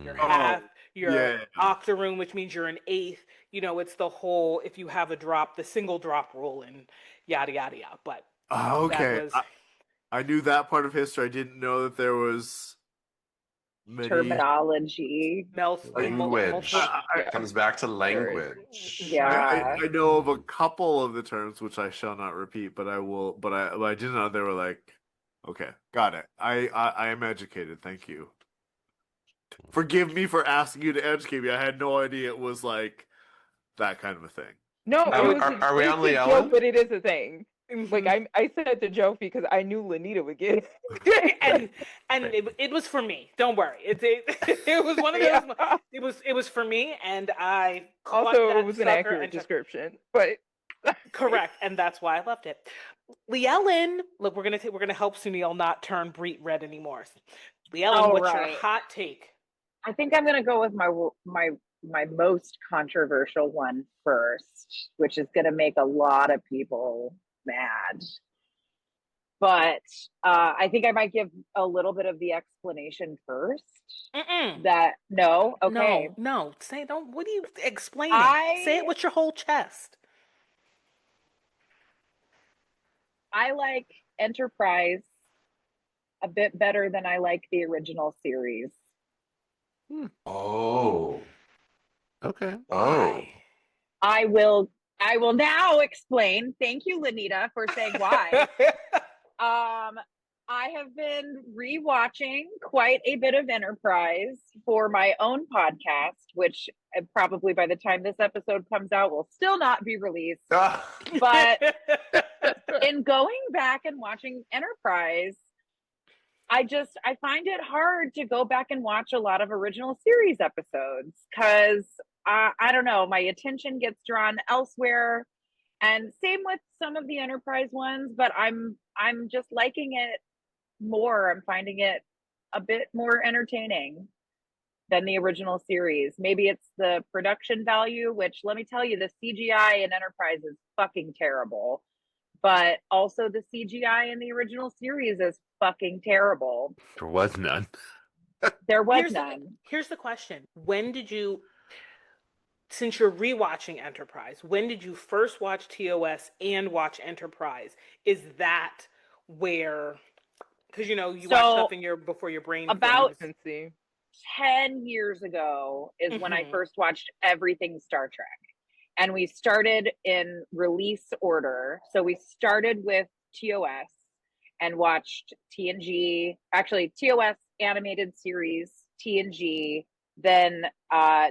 you're half, you're octoroon, which means you're an eighth. It's the whole, if you have a drop, the single drop rule, and yada yada yada. But okay, I knew that part of history. I didn't know that there was terminology. Language. It comes back to language. Yeah. I know of a couple of the terms which I shall not repeat, but I will. But I didn't know they were like. Okay, got it. I am educated. Thank you. Forgive me for asking you to educate me. I had no idea it was like that kind of a thing. No, are we on Leigh Ellen? Joke, but it is a thing. Like I said the joke because I knew Lanita would get it. and it was for me. Don't worry. It was one of those. It was for me, and I also it was an accurate description, but correct, and that's why I left it. Leigh Ellen, look, we're gonna help Sonyl not turn Breet red anymore. Leigh Ellen, what's your hot take? I think I'm gonna go with my most controversial one first, which is gonna make a lot of people mad. But I think I might give a little bit of the explanation first. That no, okay, no. Say don't. What are you explaining? Say it with your whole chest. I like Enterprise a bit better than I like the original series. Oh. Okay. Oh. I will now explain. Thank you, Lanita, for saying why. I have been rewatching quite a bit of Enterprise for my own podcast, which probably by the time this episode comes out will still not be released. But in going back and watching Enterprise, I find it hard to go back and watch a lot of original series episodes because I don't know, my attention gets drawn elsewhere. And same with some of the Enterprise ones, but I'm just liking it more. I'm finding it a bit more entertaining than the original series. Maybe it's the production value, which let me tell you, the CGI in Enterprise is fucking terrible. But also the CGI in the original series is fucking terrible. There was none. There was none. Here's the question. When did you, since you're rewatching Enterprise, when did you first watch TOS and watch Enterprise? Is that where, because you watch stuff before your brain about can see. 10 years ago is when I first watched everything Star Trek. And we started in release order. So we started with TOS and watched TNG, actually TOS animated series, TNG, then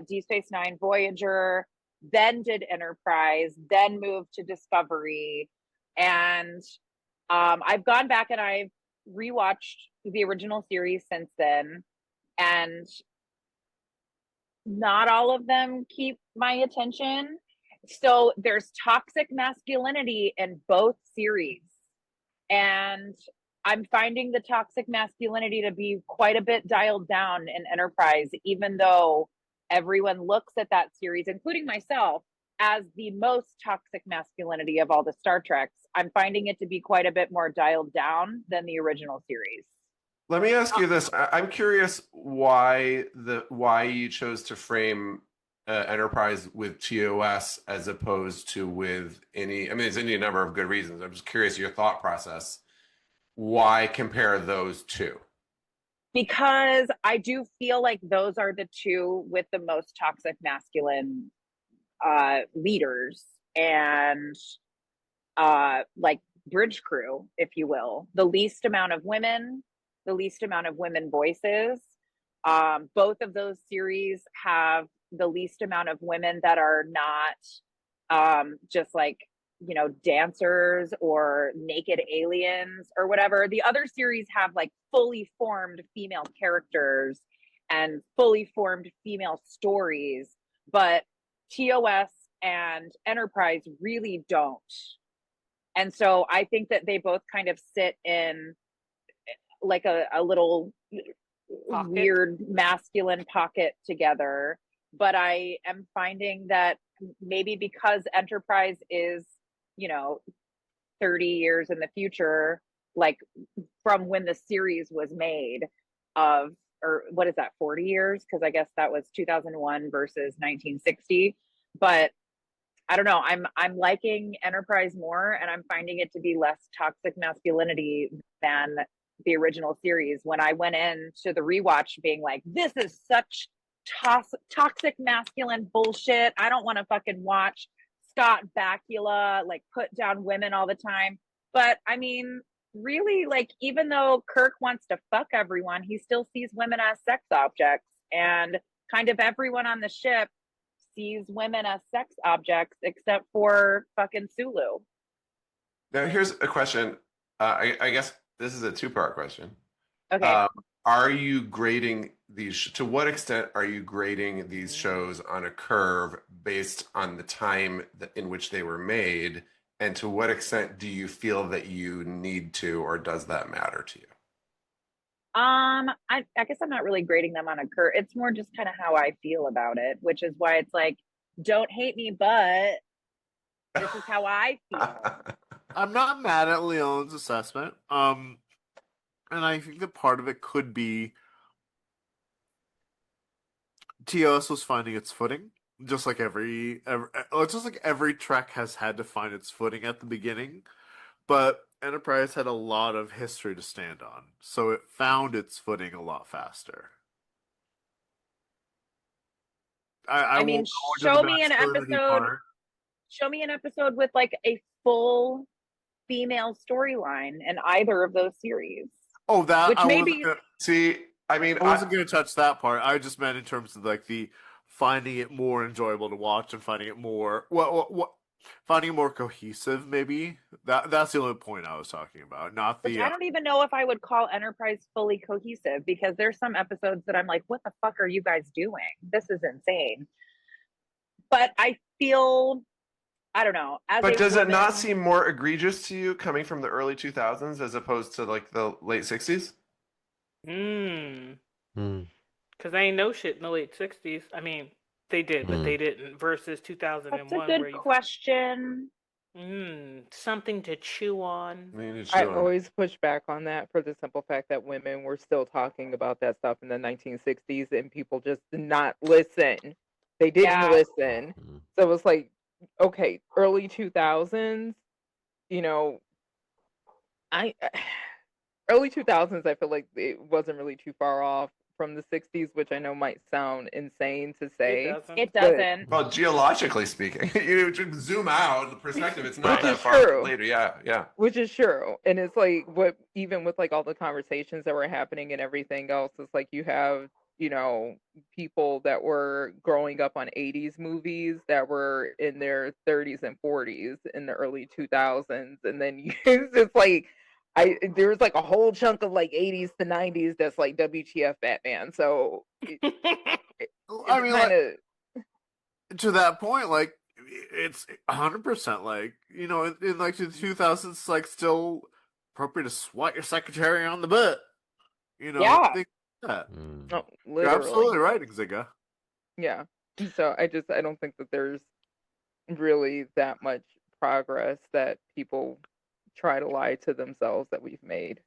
Deep Space Nine, Voyager, then did Enterprise, then moved to Discovery. And I've gone back and I've rewatched the original series since then. And not all of them keep my attention. So there's toxic masculinity in both series. And I'm finding the toxic masculinity to be quite a bit dialed down in Enterprise, even though everyone looks at that series, including myself, as the most toxic masculinity of all the Star Treks. I'm finding it to be quite a bit more dialed down than the original series. Let me ask you this. I'm curious why you chose to frame Enterprise with TOS as opposed to with any. I mean, there's any number of good reasons. I'm just curious your thought process. Why compare those two? Because I do feel like those are the two with the most toxic masculine leaders and like bridge crew, if you will. The least amount of women voices. Both of those series have the least amount of women that are not just like, dancers or naked aliens or whatever. The other series have like fully formed female characters and fully formed female stories, but TOS and Enterprise really don't. And so I think that they both kind of sit in like a little pocket. Weird masculine pocket together. But I am finding that maybe because Enterprise is, 30 years in the future, like from when the series was made, or what is that, 40 years? Because I guess that was 2001 versus 1960. But I don't know. I'm liking Enterprise more, and I'm finding it to be less toxic masculinity than the original series. When I went into the rewatch being like, this is such toxic masculine bullshit. I don't want to fucking watch Scott Bakula like put down women all the time. But I mean, really, like, even though Kirk wants to fuck everyone, he still sees women as sex objects, and kind of everyone on the ship sees women as sex objects except for fucking Sulu. Now, here's a question. I guess this is a two-part question. Okay. Are you grading these? To what extent are you grading these shows on a curve based on the time in which they were made? And to what extent do you feel that you need to, or does that matter to you? I guess I'm not really grading them on a curve. It's more just kind of how I feel about it, which is why it's like, don't hate me, but this is how I feel. I'm not mad at Leon's assessment. And I think that part of it could be TOS was finding its footing, just like every Trek has had to find its footing at the beginning. But Enterprise had a lot of history to stand on, so it found its footing a lot faster. I mean, show me an episode with like a full female storyline in either of those series. Oh, that Which I maybe wasn't gonna, See, I mean, I wasn't going to touch that part. I just meant in terms of like the finding it more enjoyable to watch and finding it more finding it more cohesive. Maybe that's the only point I was talking about. Not which the I don't even know if I would call Enterprise fully cohesive, because there's some episodes that I'm like, what the fuck are you guys doing? This is insane. But I feel, I don't know. As but a does it not woman- seem more egregious to you coming from the early 2000s as opposed to like the late 60s? Because they ain't no shit in the late 60s. I mean, they did, but they didn't. Versus 2001, That's a good question. Something to chew on. I always push back on that for the simple fact that women were still talking about that stuff in the 1960s and people just did not listen. They didn't listen. So it was like, okay, early 2000s, you know, early 2000s, I feel like it wasn't really too far off from the 60s, which I know might sound insane to say. It doesn't. Well, geologically speaking, you should zoom out the perspective. It's not Which that is far true. later. Yeah. Which is true. And it's like, what, even with like all the conversations that were happening and everything else, it's like you have, you know, people that were growing up on 80s movies that were in their 30s and 40s in the early 2000s. And then it's just like, there's like a whole chunk of like 80s to 90s that's like WTF Batman. So I mean, like, to that point, like it's 100% like, you know, in like the 2000s, like still appropriate to swat your secretary on the butt. You know, Yeah. things like that. No, You're literally. absolutely right, Nzinga. Yeah. So I don't think that there's really that much progress that people try to lie to themselves that we've made,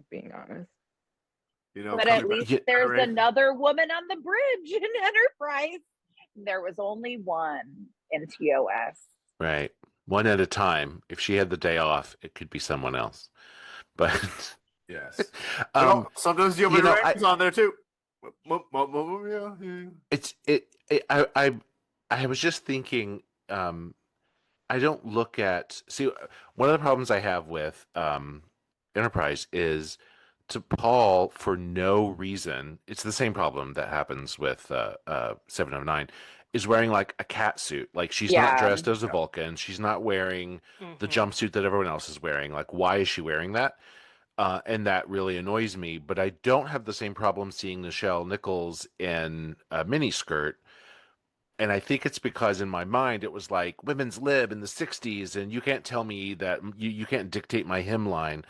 being honest. You know, But at least there's another woman on the bridge in Enterprise. There was only one in TOS. Right. One at a time. If she had the day off, it could be someone else. But yes. Sometimes Gilbert Ryan's on there too. I was just thinking, I don't look at, see, one of the problems I have with Enterprise is, to Paul, for no reason, it's the same problem that happens with 709, is wearing like a cat suit. Like, she's not dressed as a Vulcan. She's not wearing the jumpsuit that everyone else is wearing. Like, why is she wearing that? And that really annoys me. But I don't have the same problem seeing Nichelle Nichols in a miniskirt. And I think it's because in my mind it was like women's lib in the 60s, and you can't tell me that you can't dictate my hymnline,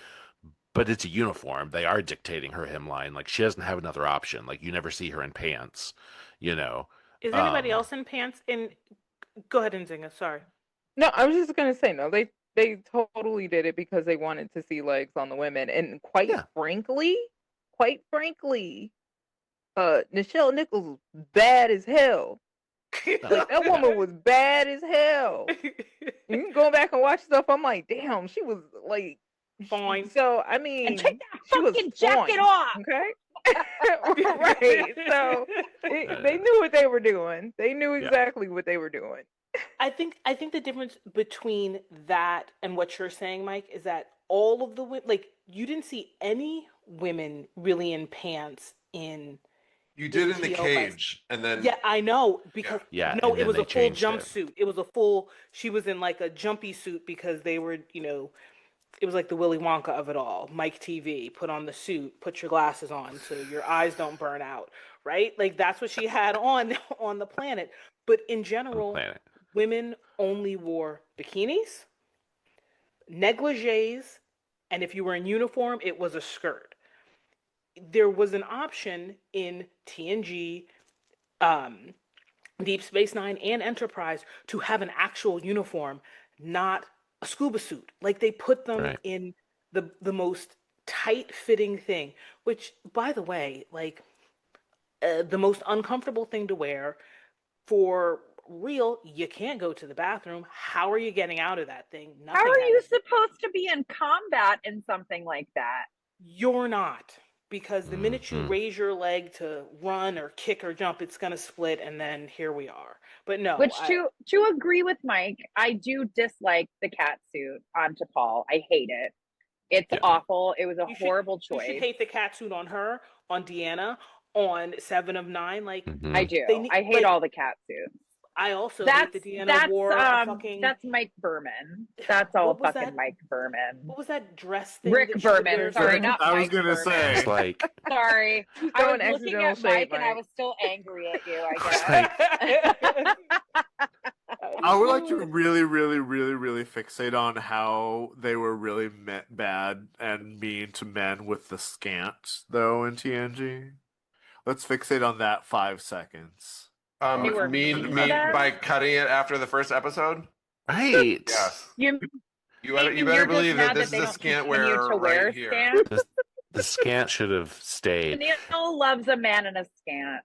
but it's a uniform. They are dictating her hymnline. Like, she doesn't have another option. Like, you never see her in pants, you know. Is anybody else in pants? Go ahead, Nzinga. Sorry. No, I was just gonna say no. They totally did it because they wanted to see legs on the women, and quite frankly, Nichelle Nichols was bad as hell. Like, that woman was bad as hell. You can go back and watch stuff. I'm like, damn, she was like fine. So I mean, and take that fucking jacket off, okay? Right. So they knew what they were doing. They knew exactly what they were doing. I think the difference between that and what you're saying, Mike, is that all of the like, you didn't see any women really in pants in. You did in the cage, and then I know, because no, it was a full jumpsuit. It was a full. She was in like a jumpy suit because they were, you know, it was like the Willy Wonka of it all. Mike TV, put on the suit, put your glasses on so your eyes don't burn out, right? Like, that's what she had on the planet. But in general, women only wore bikinis, negligees, and if you were in uniform, it was a skirt. There was an option in TNG, Deep Space Nine, and Enterprise to have an actual uniform, not a scuba suit. Like, they put them in the most tight-fitting thing, which, by the way, like, the most uncomfortable thing to wear. For real, you can't go to the bathroom. How are you getting out of that thing? How are you supposed to be in combat in something like that? You're not. because the minute you raise your leg to run or kick or jump, it's going to split, and then here we are. But no, Which to agree with Mike, I do dislike the cat suit on T'Pol. I hate it. It's awful. It was a horrible choice. You should hate the cat suit on her, on Deanna, on 7 of 9. Like I do. I hate all the cat suits. I also hate that Deanna wore a fucking... That's Mike Berman. That's all fucking that? Mike Berman. What was that dress thing? Rick Berman. Sorry, not I was Mike gonna Berman. say. It's like, Sorry. I was looking accidental at Mike shade, and I Mike. was still angry at you, I guess. I would like to really, really, really, really fixate on how they were really bad and mean to men with the scant, though, in TNG. Let's fixate on that 5 seconds. They were mean mean to them? by cutting it after the first episode? right. Yes. You better just believe mad that this they is a don't scant continue wearer to wear right here. scant? The scant should have stayed. Neil loves a man in a scant.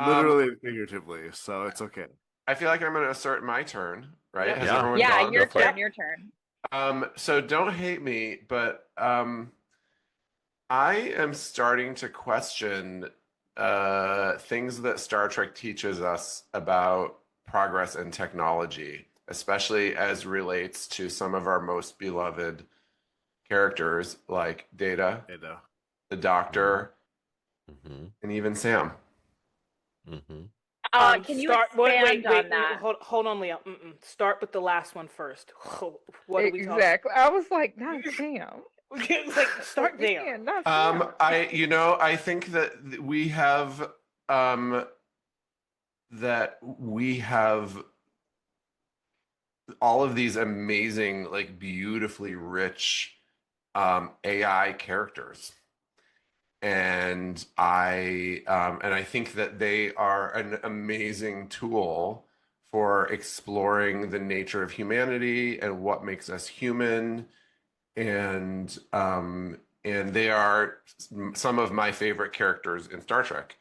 Literally and figuratively, so it's okay. I feel like I'm going to assert my turn, right? Yeah. Has Yeah. everyone Yeah, gone? your Go for it. turn, your turn. So don't hate me, but I am starting to question things that Star Trek teaches us about progress and technology, especially as relates to some of our most beloved characters like Data, the Doctor, and even Sam. Can you expand on that? Hold on, Leah. Start with the last one first. What are we talking? Exactly. I was like, not Sam. Like, start there. Yeah, not Sam. I think that we have all of these amazing, like beautifully rich AI characters. And I think that they are an amazing tool for exploring the nature of humanity and what makes us human. And they are some of my favorite characters in Star Trek.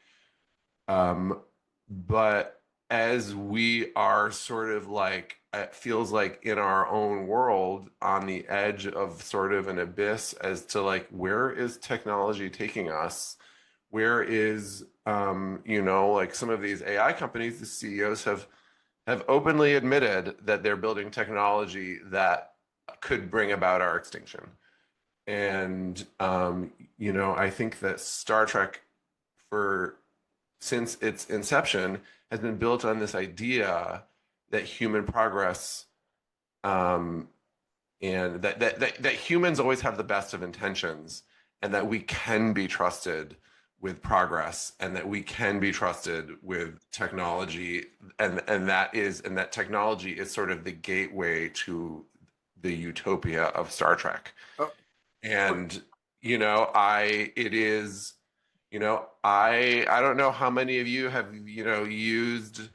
But as we are sort of like, it feels like in our own world on the edge of sort of an abyss as to like, where is technology taking us? Where is, like some of these AI companies, the CEOs have openly admitted that they're building technology that could bring about our extinction. And, I think that Star Trek since its inception has been built on this idea that human progress, and that humans always have the best of intentions, and that we can be trusted with progress, and that we can be trusted with technology, and that technology is sort of the gateway to the utopia of Star Trek. And I don't know how many of you have used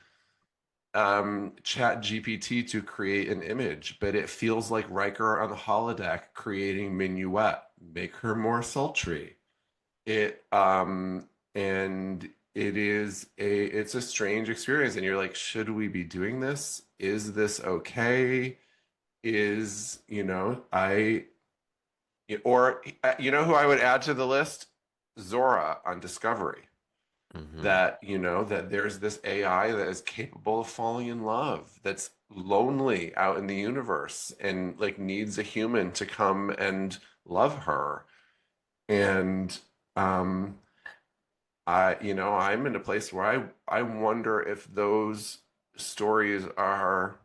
Chat GPT to create an image, but it feels like Riker on the holodeck creating Minuet. Make her more sultry. It's a strange experience, and you're like, should we be doing this? Is this okay? Who I would add to the list? Zora on Discovery. That there's this AI that is capable of falling in love, that's lonely out in the universe and like needs a human to come and love her. And I'm in a place where I wonder if those stories are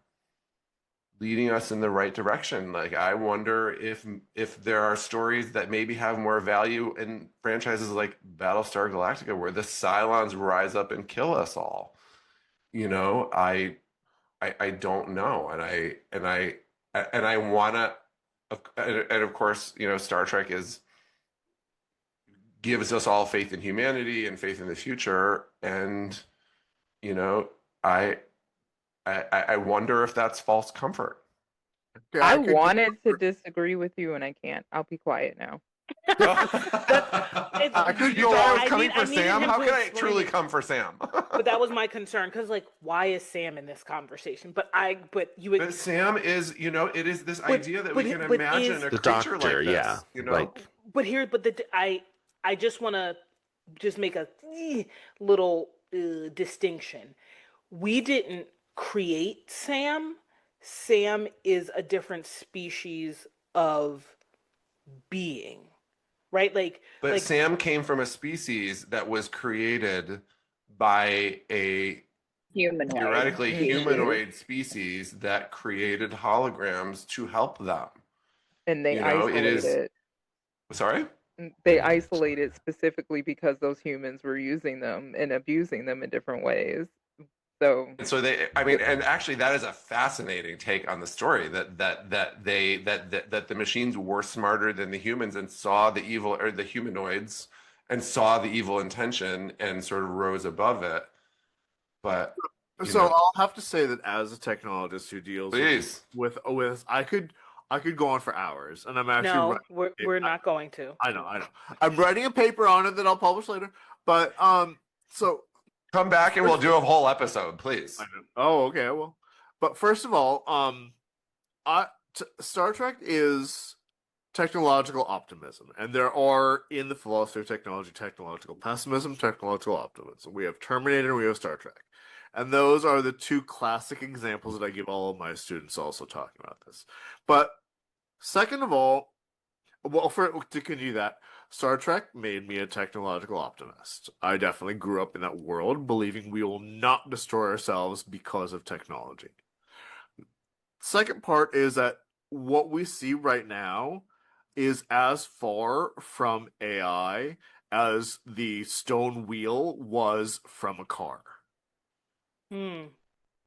leading us in the right direction. Like, I wonder if there are stories that maybe have more value in franchises like Battlestar Galactica, where the Cylons rise up and kill us all. I don't know, and I wanna, and of course, Star Trek gives us all faith in humanity and faith in the future, and I wonder if that's false comfort. Yeah, I wanted to disagree with you, and I can't. I'll be quiet now. I could You go thought I on. was coming for needed Sam? him How to could I explain truly it. come for Sam? But that was my concern, because like, why is Sam in this conversation? But Sam is, it is this idea that we can imagine a The creature Doctor, like this. yeah. Like, but I just want to just make a little distinction. We didn't create Sam. Sam is a different species of being, right? But like Sam came from a species that was created by a Humanoid. theoretically species. humanoid species that created holograms to help them. And they You know, it is. isolated. Sorry? They isolated specifically because those humans were using them and abusing them in different ways. So And so they, I mean, and actually, that is a fascinating take on the story that the machines were smarter than the humans and saw the evil, or the humanoids, and saw the evil intention and sort of rose above it. But So I'll have to say that as a technologist who deals please, with I could go on for hours, and I'm actually no, we're not going to. I know. I'm writing a paper on it that I'll publish later. But so come back and we'll do a whole episode, please. Oh, okay, well, but first of all, Star Trek is technological optimism, and there are in the philosophy of technology technological pessimism, technological optimism. We have Terminator and we have Star Trek, and those are the two classic examples that I give all of my students also talking about this. But second of all, well, to continue that, Star Trek made me a technological optimist. I definitely grew up in that world, believing we will not destroy ourselves because of technology. Second part is that what we see right now is as far from AI as the stone wheel was from a car.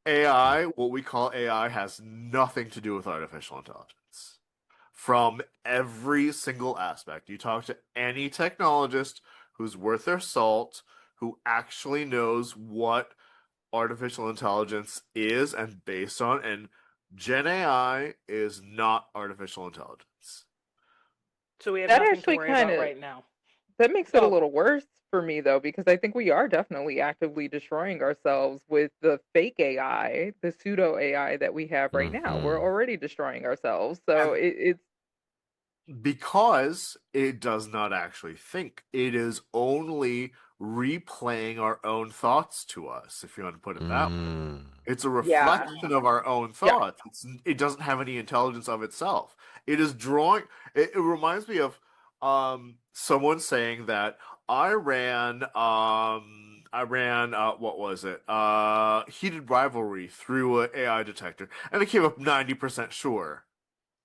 AI, what we call AI, has nothing to do with artificial intelligence. From every single aspect. You talk to any technologist who's worth their salt, who actually knows what artificial intelligence is and based on, and Gen AI is not artificial intelligence. So we have that nothing actually to worry kind about of right now. that makes it a little worse for me though, because I think we are definitely actively destroying ourselves with the fake AI, the pseudo AI that we have right now. We're already destroying ourselves. So it's because it does not actually think. It is only replaying our own thoughts to us, if you want to put it that way. It's a reflection of our own thoughts. It doesn't have any intelligence of itself. It is drawing. It reminds me of someone saying that I ran what was it? Heated Rivalry through an AI detector, and it came up 90% sure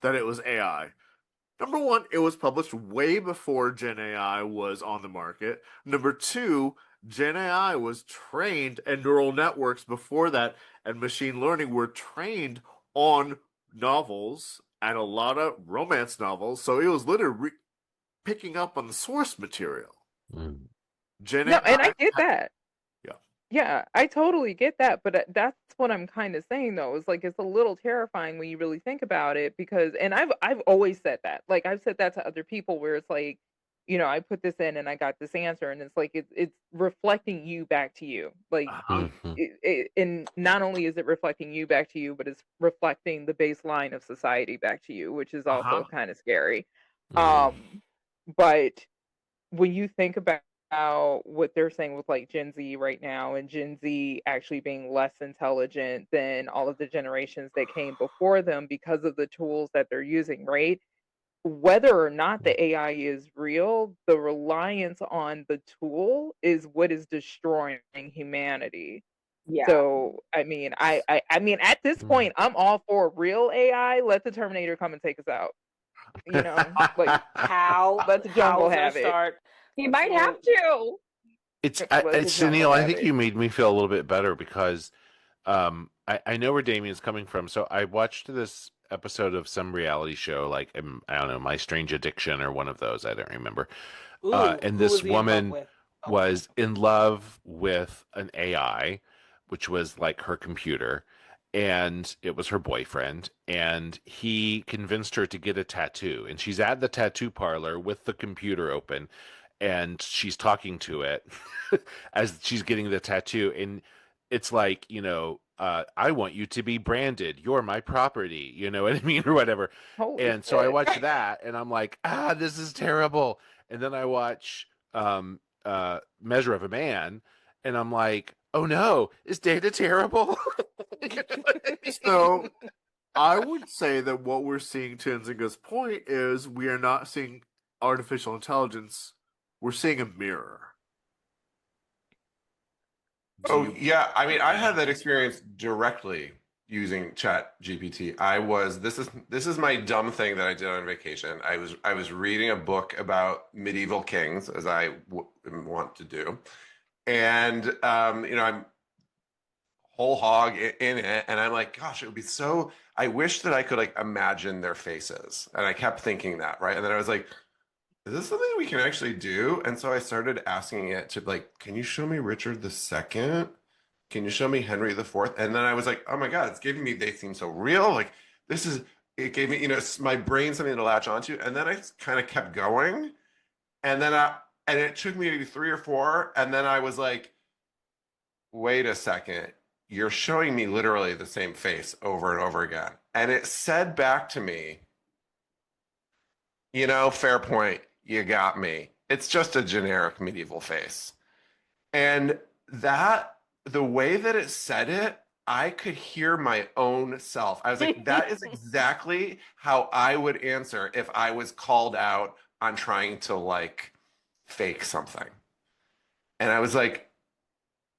that it was AI. Number one, it was published way before Gen AI was on the market. Number two, Gen AI was trained, and neural networks before that and machine learning were trained on novels and a lot of romance novels. So it was literally picking up on the source material. Gen no, AI, and I get that. Yeah. Yeah, I totally get that, but that's what I'm kind of saying though. Is like it's a little terrifying when you really think about it because and I've always said that. Like I've said that to other people where it's like, you know, I put this in and I got this answer and it's like it's reflecting you back to you. Like and not only is it reflecting you back to you, but it's reflecting the baseline of society back to you, which is also kind of scary. But when you think about what they're saying with like Gen Z right now and Gen Z actually being less intelligent than all of the generations that came before them because of the tools that they're using, right? Whether or not the AI is real, the reliance on the tool is what is destroying humanity. Yeah. So I mean, I mean, at this point, I'm all for real AI. Let the Terminator come and take us out. You know, like How let the jungle how's have our it. start? He might have to. It's Let the Sunil. jungle I have think it. you made me feel a little bit better because I know where Damian's coming from. So I watched this episode of some reality show, like I don't know, My Strange Addiction or one of those. I don't remember. Ooh, And who was this he in love woman with? was in love with an AI, which was like her computer, and it was her boyfriend. And he convinced her to get a tattoo. And she's at the tattoo parlor with the computer open, and she's talking to it as she's getting the tattoo. And it's like, you know, I want you to be branded. You're my property. You know what I mean, or whatever. Holy And so I shit. watch that, and I'm like, this is terrible. And then I watch Measure of a Man, and I'm like, oh no, is data terrible? You know what I mean? So I would say that what we're seeing, to Nzinga's point, is we are not seeing artificial intelligence. We're seeing a mirror. Oh yeah, I mean, I had that experience directly using Chat GPT. This is my dumb thing that I did on vacation. I was reading a book about medieval kings, as I want to do, and I'm whole hog in it, and I'm like, gosh, it would be so. I wish that I could like imagine their faces, and I kept thinking that, right? And then I was like, is this something we can actually do? And so I started asking it to like, can you show me Richard II? Can you show me Henry IV? And then I was like, oh my God, it's giving me, they seem so real. Like it gave me, my brain something to latch onto. And then I kind of kept going. And then and it took me maybe 3 or 4. And then I was like, wait a second. You're showing me literally the same face over and over again. And it said back to me, fair point. You got me. It's just a generic medieval face. And the way that it said it, I could hear my own self. I was like, that is exactly how I would answer if I was called out on trying to like fake something. And I was like,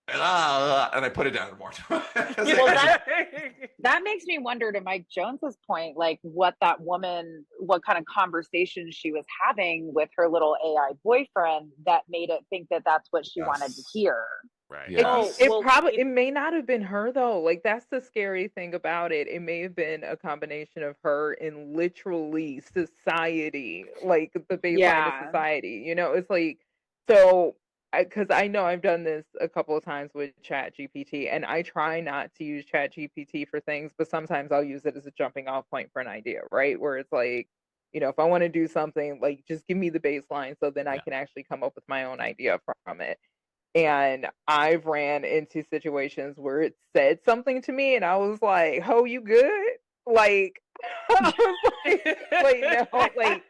and I put it down and walked away. That makes me wonder, to Mike Jones's point, like what kind of conversation she was having with her little AI boyfriend that made it think that that's what she wanted to hear. Right. Yes. It may not have been her though. Like that's the scary thing about it. It may have been a combination of her and literally society, like the baseline of society. It's like so. Because I know I've done this a couple of times with Chat GPT, and I try not to use Chat GPT for things, but sometimes I'll use it as a jumping off point for an idea, right? Where it's like, if I want to do something, like just give me the baseline so then I can actually come up with my own idea from it. And I've ran into situations where it said something to me, and I was like, "Ho, you good?" Like, I was like, no, like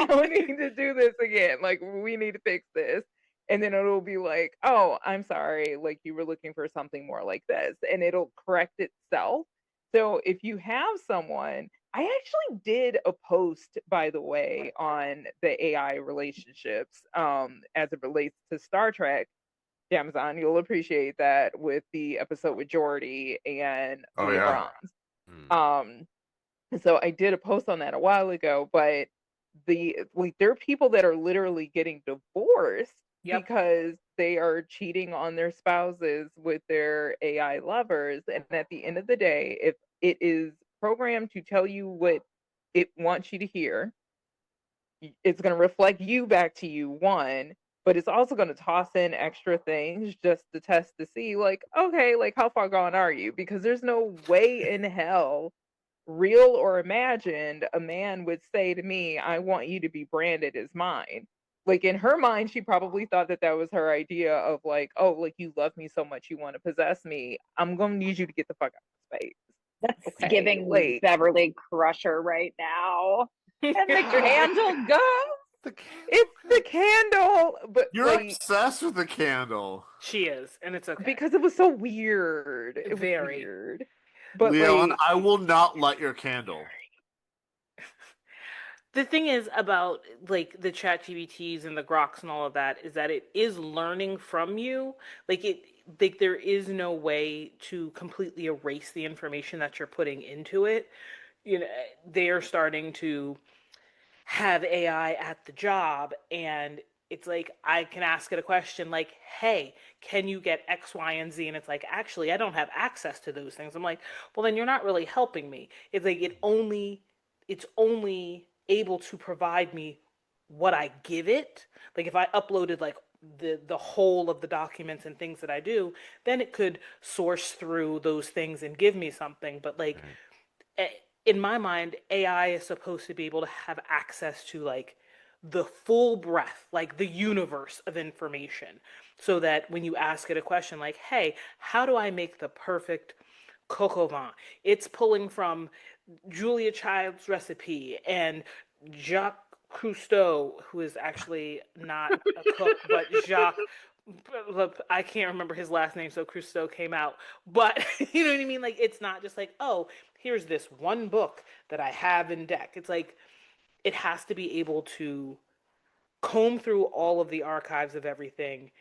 we don't need to do this again. Like, we need to fix this. And then it'll be like, oh, I'm sorry, like you were looking for something more like this, and it'll correct itself. So if you have someone, I actually did a post, by the way, on the AI relationships as it relates to Star Trek. Amazon, you'll appreciate that with the episode with Geordi and Leah Bronze. So I did a post on that a while ago, but there are people that are literally getting divorced because they are cheating on their spouses with their AI lovers. And at the end of the day, if it is programmed to tell you what it wants you to hear, it's going to reflect you back to you, one, but it's also going to toss in extra things just to test to see, like, okay, like how far gone are you? Because there's no way in hell, real or imagined, a man would say to me, I want you to be branded as mine. Like in her mind, she probably thought that was her idea of like, oh, like you love me so much, you want to possess me. I'm going to need you to get the fuck out of space. That's giving like Beverly Crusher right now. And the candle goes. It's the candle, but you're obsessed with the candle. She is, and it's okay because it was so weird. It was weird. But Leigh Ellen, I will not light your candle. The thing is about like the Chat GPTs and the Groks and all of that is that it is learning from you. Like there is no way to completely erase the information that you're putting into it. They are starting to have AI at the job, and it's like I can ask it a question like, hey, can you get X, Y, and Z? And it's like, actually, I don't have access to those things. I'm like, well, then you're not really helping me. It's like it's only able to provide me what I give it. Like if I uploaded like the whole of the documents and things that I do, then it could source through those things and give me something. But like in my mind, AI is supposed to be able to have access to like the full breadth, like the universe of information, so that when you ask it a question like, hey, how do I make the perfect coq au vin? It's pulling from Julia Child's recipe and Jacques Cousteau, who is actually not a cook, but Jacques. I can't remember his last name, so Cousteau came out. But you know what I mean? Like, it's not just like, oh, here's this one book that I have in deck. It's like, it has to be able to comb through all of the archives of everything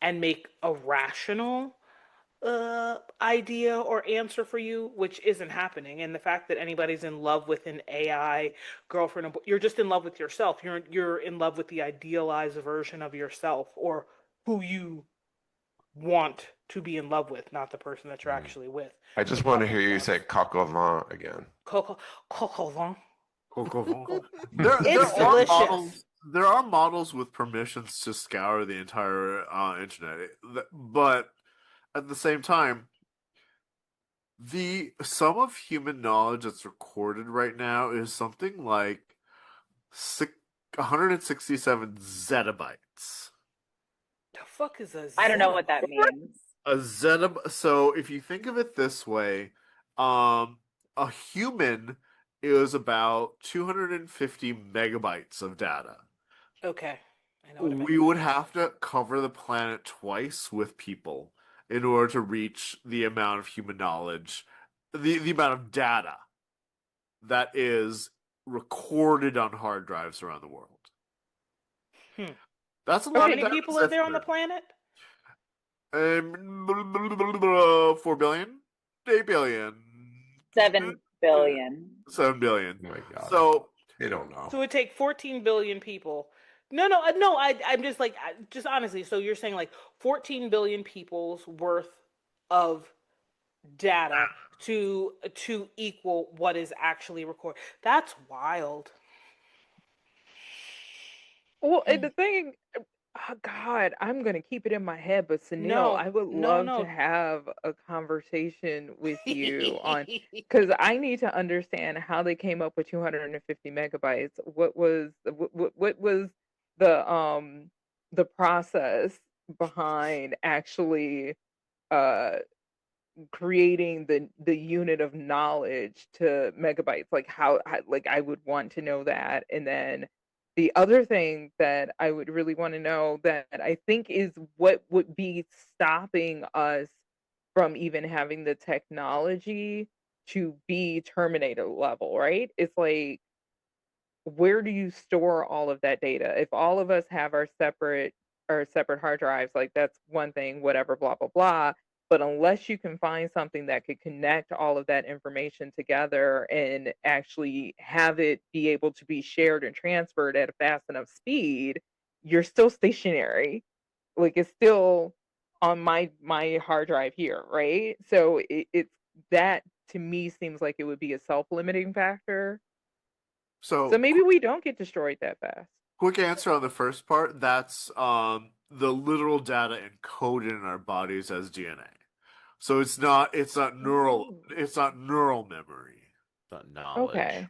and make a rational idea or answer for you, which isn't happening. And the fact that anybody's in love with an AI girlfriend, you're just in love with yourself. You're in love with the idealized version of yourself, or who you want to be in love with, not the person that you're actually with. I just want to hear you say coq au vin again. Coco vin. There It's are delicious. models. There are models with permissions to scour the entire internet, but at the same time, the sum of human knowledge that's recorded right now is something like 167 zettabytes. The fuck is a I don't know what that means. A zettabyte. So if you think of it this way, a human is about 250 megabytes of data. Okay. I know what it We means. would have to cover the planet twice with people in order to reach the amount of human knowledge, the amount of data that is recorded on hard drives around the world. That's a lot. How of many data people are there on the planet? 4 billion? 8 billion? 7 billion. 7 billion. Oh my God. So they don't know. So it would take 14 billion people. No. I'm just like, just honestly. So you're saying like 14 billion people's worth of data to equal what is actually recorded. That's wild. Well, and the thing, oh God, I'm gonna keep it in my head, but Sonyl, I would love to have a conversation with you on, because I need to understand how they came up with 250 megabytes. What was the process behind actually creating the unit of knowledge to megabytes? Like how like I would want to know that. And then the other thing that I would really want to know, that I think is what would be stopping us from even having the technology to be Terminator level, right? It's like, where do you store all of that data? If all of us have our separate hard drives, like that's one thing, whatever, blah blah blah. But unless you can find something that could connect all of that information together and actually have it be able to be shared and transferred at a fast enough speed, you're still stationary. Like, it's still on my hard drive here, right? So it's that, to me, seems like it would be a self-limiting factor. So maybe we don't get destroyed that fast. Quick answer on the first part. That's the literal data encoded in our bodies as DNA. So it's not neural memory. It's not knowledge. Okay.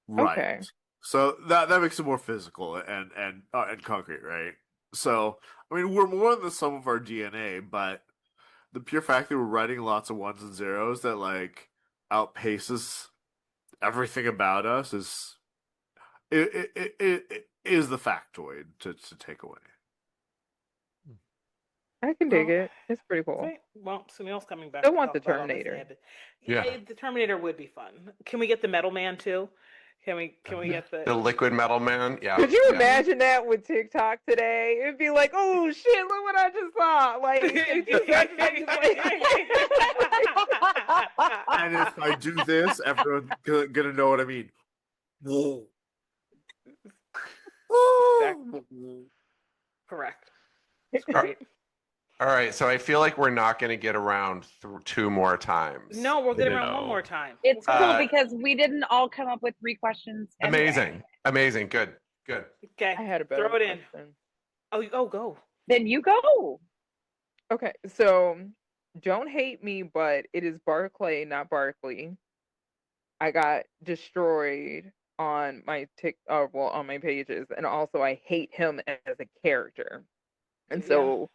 Right. Okay. So that makes it more physical and concrete, right? So I mean, we're more than the sum of our DNA, but the pure fact that we're writing lots of ones and zeros that like outpaces everything about us is it is the factoid to take away. I can dig it. It's pretty cool. Okay. Well, Sonyl's coming back. Still want the Terminator. Yeah, the Terminator would be fun. Can we get the Metal Man too? Can we get the liquid metal man? Yeah. Could you imagine that with TikTok today? It'd be like, oh shit, look what I just saw. Like, and if I do this, everyone's gonna know what I mean. Whoa. Correct. It's great. All right, so I feel like we're not going to get around two more times. No, we'll get around one more time. It's cool because we didn't all come up with 3 questions. Amazing. Good. Okay, I had a better throw it in. question. Oh, go. Then you go. Okay, so don't hate me, but it is Barclay, not Barkley. I got destroyed on my on my pages, and also I hate him as a character. And so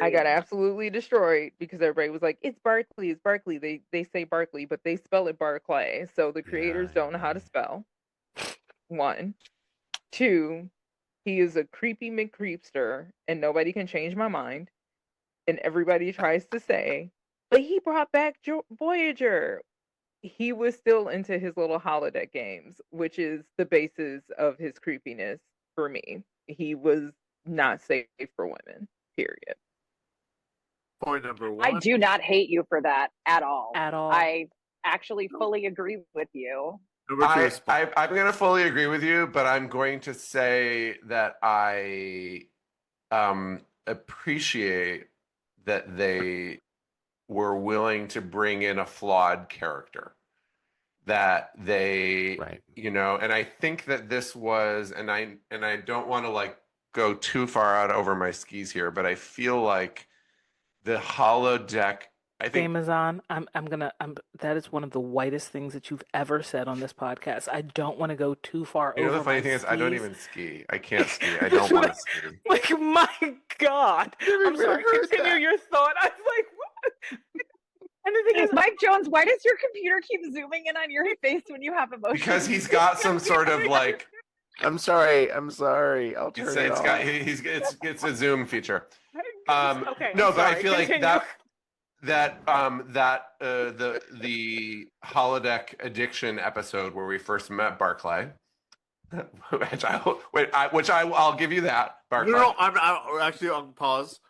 I got absolutely destroyed because everybody was like, "It's Barkley, it's Barkley." They say Barkley, but they spell it Barclay. So the creators don't know how to spell. 1, 2, he is a creepy McCreepster, and nobody can change my mind. And everybody tries to say, but he brought back Voyager. He was still into his little holodeck games, which is the basis of his creepiness for me. He was not safe for women, period. Point number 1. I do not hate you for that at all. At all. I actually fully agree with you. Number 2 I'm going to fully agree with you, but I'm going to say that I appreciate that they were willing to bring in a flawed character. That they, you know, and I think that this was, and I don't want to like go too far out over my skis here, but I feel like the holodeck. I think Amazon, that is one of the whitest things that you've ever said on this podcast. I don't want to go too far over. You know, the funny thing is, I don't even ski. I can't ski. I don't want to ski. Like, my God. I'm sorry. Continue your thought. I was like, what? And the thing is, Mike Jones, why does your computer keep zooming in on your face when you have emotions? Because he's got some sort of like. I'm sorry. I'll turn it off. It's a zoom feature. Okay. No, but sorry. I feel Continue. like the holodeck addiction episode where we first met Barclay, I'll give you that. Barclay. No, I'm actually on pause.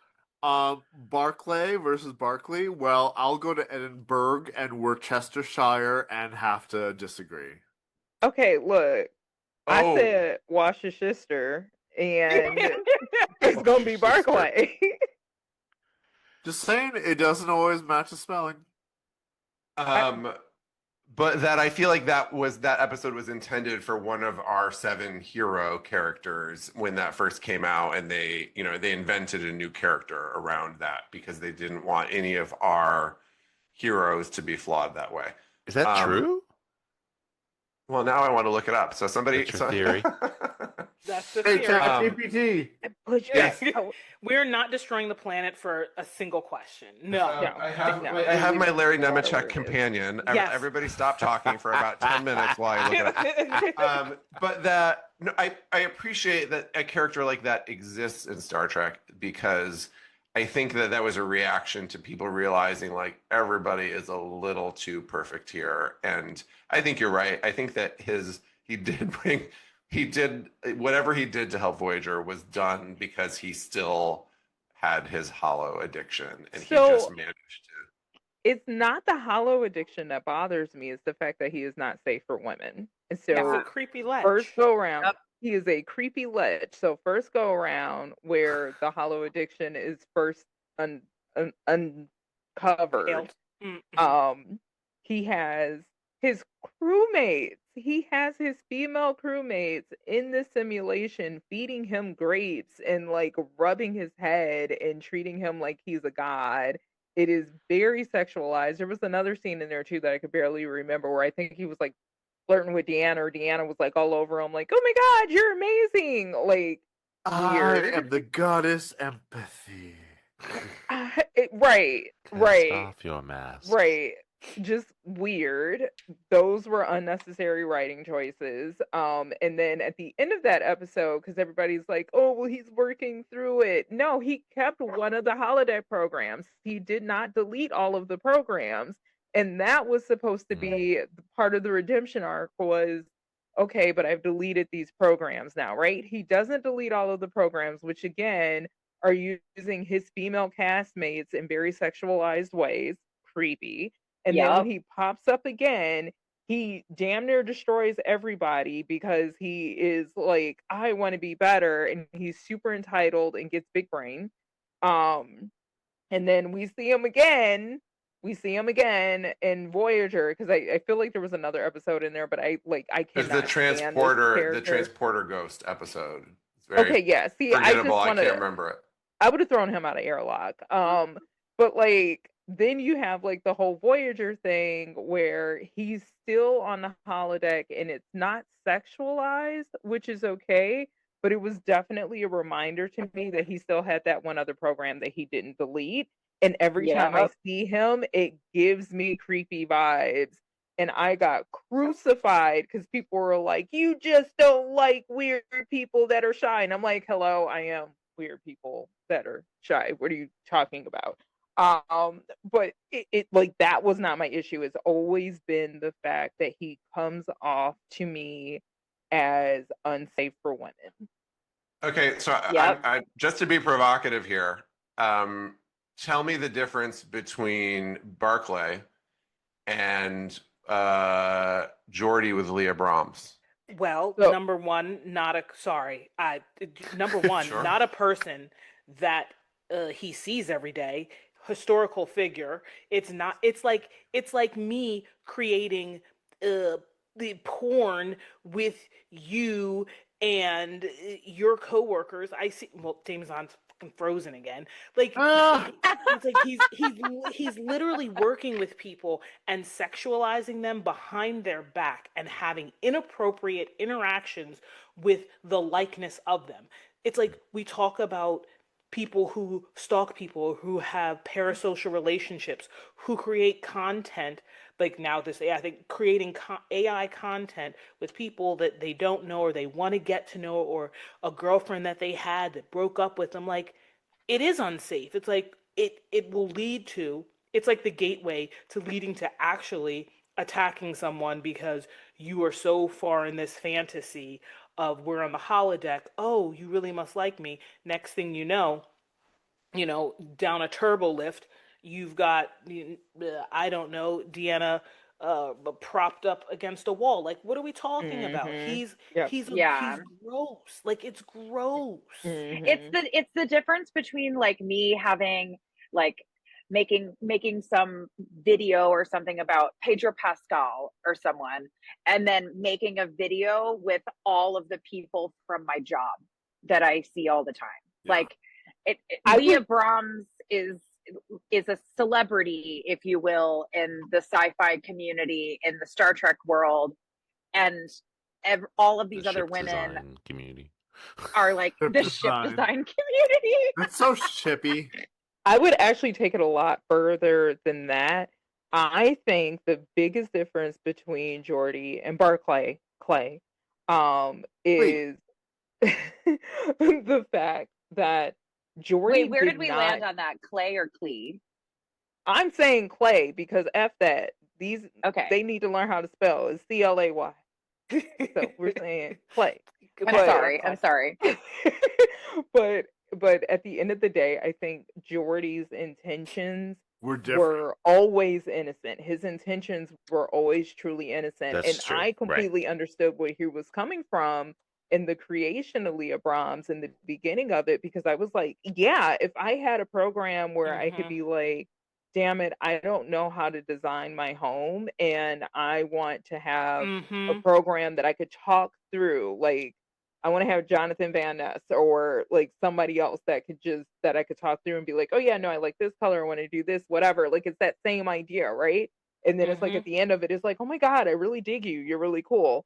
Barclay versus Barkley. Well, I'll go to Edinburgh and Worcestershire and have to disagree. Okay, look. I said Worcestershire, and it's gonna be Barclay. Just saying, it doesn't always match the spelling. But that I feel like that episode was intended for one of our 7 hero characters when that first came out, and they invented a new character around that because they didn't want any of our heroes to be flawed that way. Is that true? Well, now I want to look it up. So somebody, That's your theory. That's the Hey, theory. ChatGPT. Yes. We're not destroying the planet for a single question. No. I have my Larry Nemechek companion. Yes. Everybody stop talking for about 10 minutes while I look it up. I appreciate that a character like that exists in Star Trek because I think that was a reaction to people realizing like everybody is a little too perfect here. And I think you're right. I think that whatever he did to help Voyager was done because he still had his hollow addiction and he just managed to. It's not the hollow addiction that bothers me, it's the fact that he is not safe for women. And so That's a creepy lech. first go around, he is a creepy lech. So first go around where the hollow addiction is first uncovered. He has his crewmates. He has his female crewmates in the simulation feeding him grapes and like rubbing his head and treating him like he's a god. It is very sexualized. There was another scene in there too that I could barely remember where I think he was like flirting with Deanna, or Deanna was like all over him, like, "Oh my God, you're amazing!" Like, weird. I am the goddess empathy. Right. Cast off your mask. Right. Just weird. Those were unnecessary writing choices. And then at the end of that episode, because everybody's like, "Oh, well, he's working through it." No, he kept one of the holodeck programs. He did not delete all of the programs. And that was supposed to be part of the redemption arc was, okay, but I've deleted these programs now, right? He doesn't delete all of the programs, which again are using his female castmates in very sexualized ways. Creepy. And then when he pops up again, he damn near destroys everybody because he is like, "I want to be better," and he's super entitled and gets big brain. And then we see him again in Voyager, because I feel like there was another episode in there, but I cannot There's the stand transporter this ghost episode. It's very okay, yeah. See, I just forgettable. I want can't remember it. I would have thrown him out of airlock. But like then you have like the whole Voyager thing where he's still on the holodeck and it's not sexualized, which is okay, but it was definitely a reminder to me that he still had that one other program that he didn't delete. And every time I Yep. see him, it gives me creepy vibes. And I got crucified because people were like, "You just don't like weird people that are shy." And I'm like, "Hello, I am weird people that are shy. What are you talking about?" But it like that was not my issue. It's always been the fact that he comes off to me as unsafe for women. Okay, so Yep. I just to be provocative here, tell me the difference between Barclay and Geordie with Leah Brahms. Well, So- number one, number one, Sure. not a person that he sees every day. Historical figure. It's not. It's like me creating the porn with you and your coworkers. I see. Well, Damian's fucking frozen again. Like it's like he's literally working with people and sexualizing them behind their back and having inappropriate interactions with the likeness of them. It's like we talk about people who stalk people, who have parasocial relationships, who create content like now this I think creating AI content with people that they don't know or they want to get to know, or a girlfriend that they had that broke up with them. Like, it is unsafe. It's like it will lead to, it's like the gateway to leading to actually attacking someone because you are so far in this fantasy of we're on the holodeck. Oh, you really must like me. Next thing you know, down a turbo lift, you've got, I don't know, Deanna propped up against a wall. Like, what are we talking about? Yep. He's Yeah. gross. Like, it's gross. It's the difference between like me having like making some video or something about Pedro Pascal or someone, and then making a video with all of the people from my job that I see all the time. Yeah. Like Leah Brahms is a celebrity, if you will, in the sci-fi community, in the Star Trek world, and all of these The other ship women design community. are like Ship the design. ship design community. That's so shippy. I would actually take it a lot further than that. I think the biggest difference between Geordie and Barclay Clay is the fact that Geordie Wait, where did we not, land on that? Clay or Clee? I'm saying Clay because F that. These Okay. they need to learn how to spell. It's CLAY. So we're saying Clay. I'm sorry. But at the end of the day, I think Geordie's intentions We're different. were always innocent. His intentions were always truly innocent. That's And true, I right. completely understood where he was coming from in the creation of Leah Brahms in the beginning of it, because I was like, yeah, if I had a program where I could be like, damn it, I don't know how to design my home and I want to have a program that I could talk through, like I want to have Jonathan Van Ness or like somebody else that I could talk through and be like, oh yeah, no, I like this color, I want to do this, whatever. Like it's that same idea, right? And then it's like at the end of it, it's like, oh my God, I really dig you. You're really cool.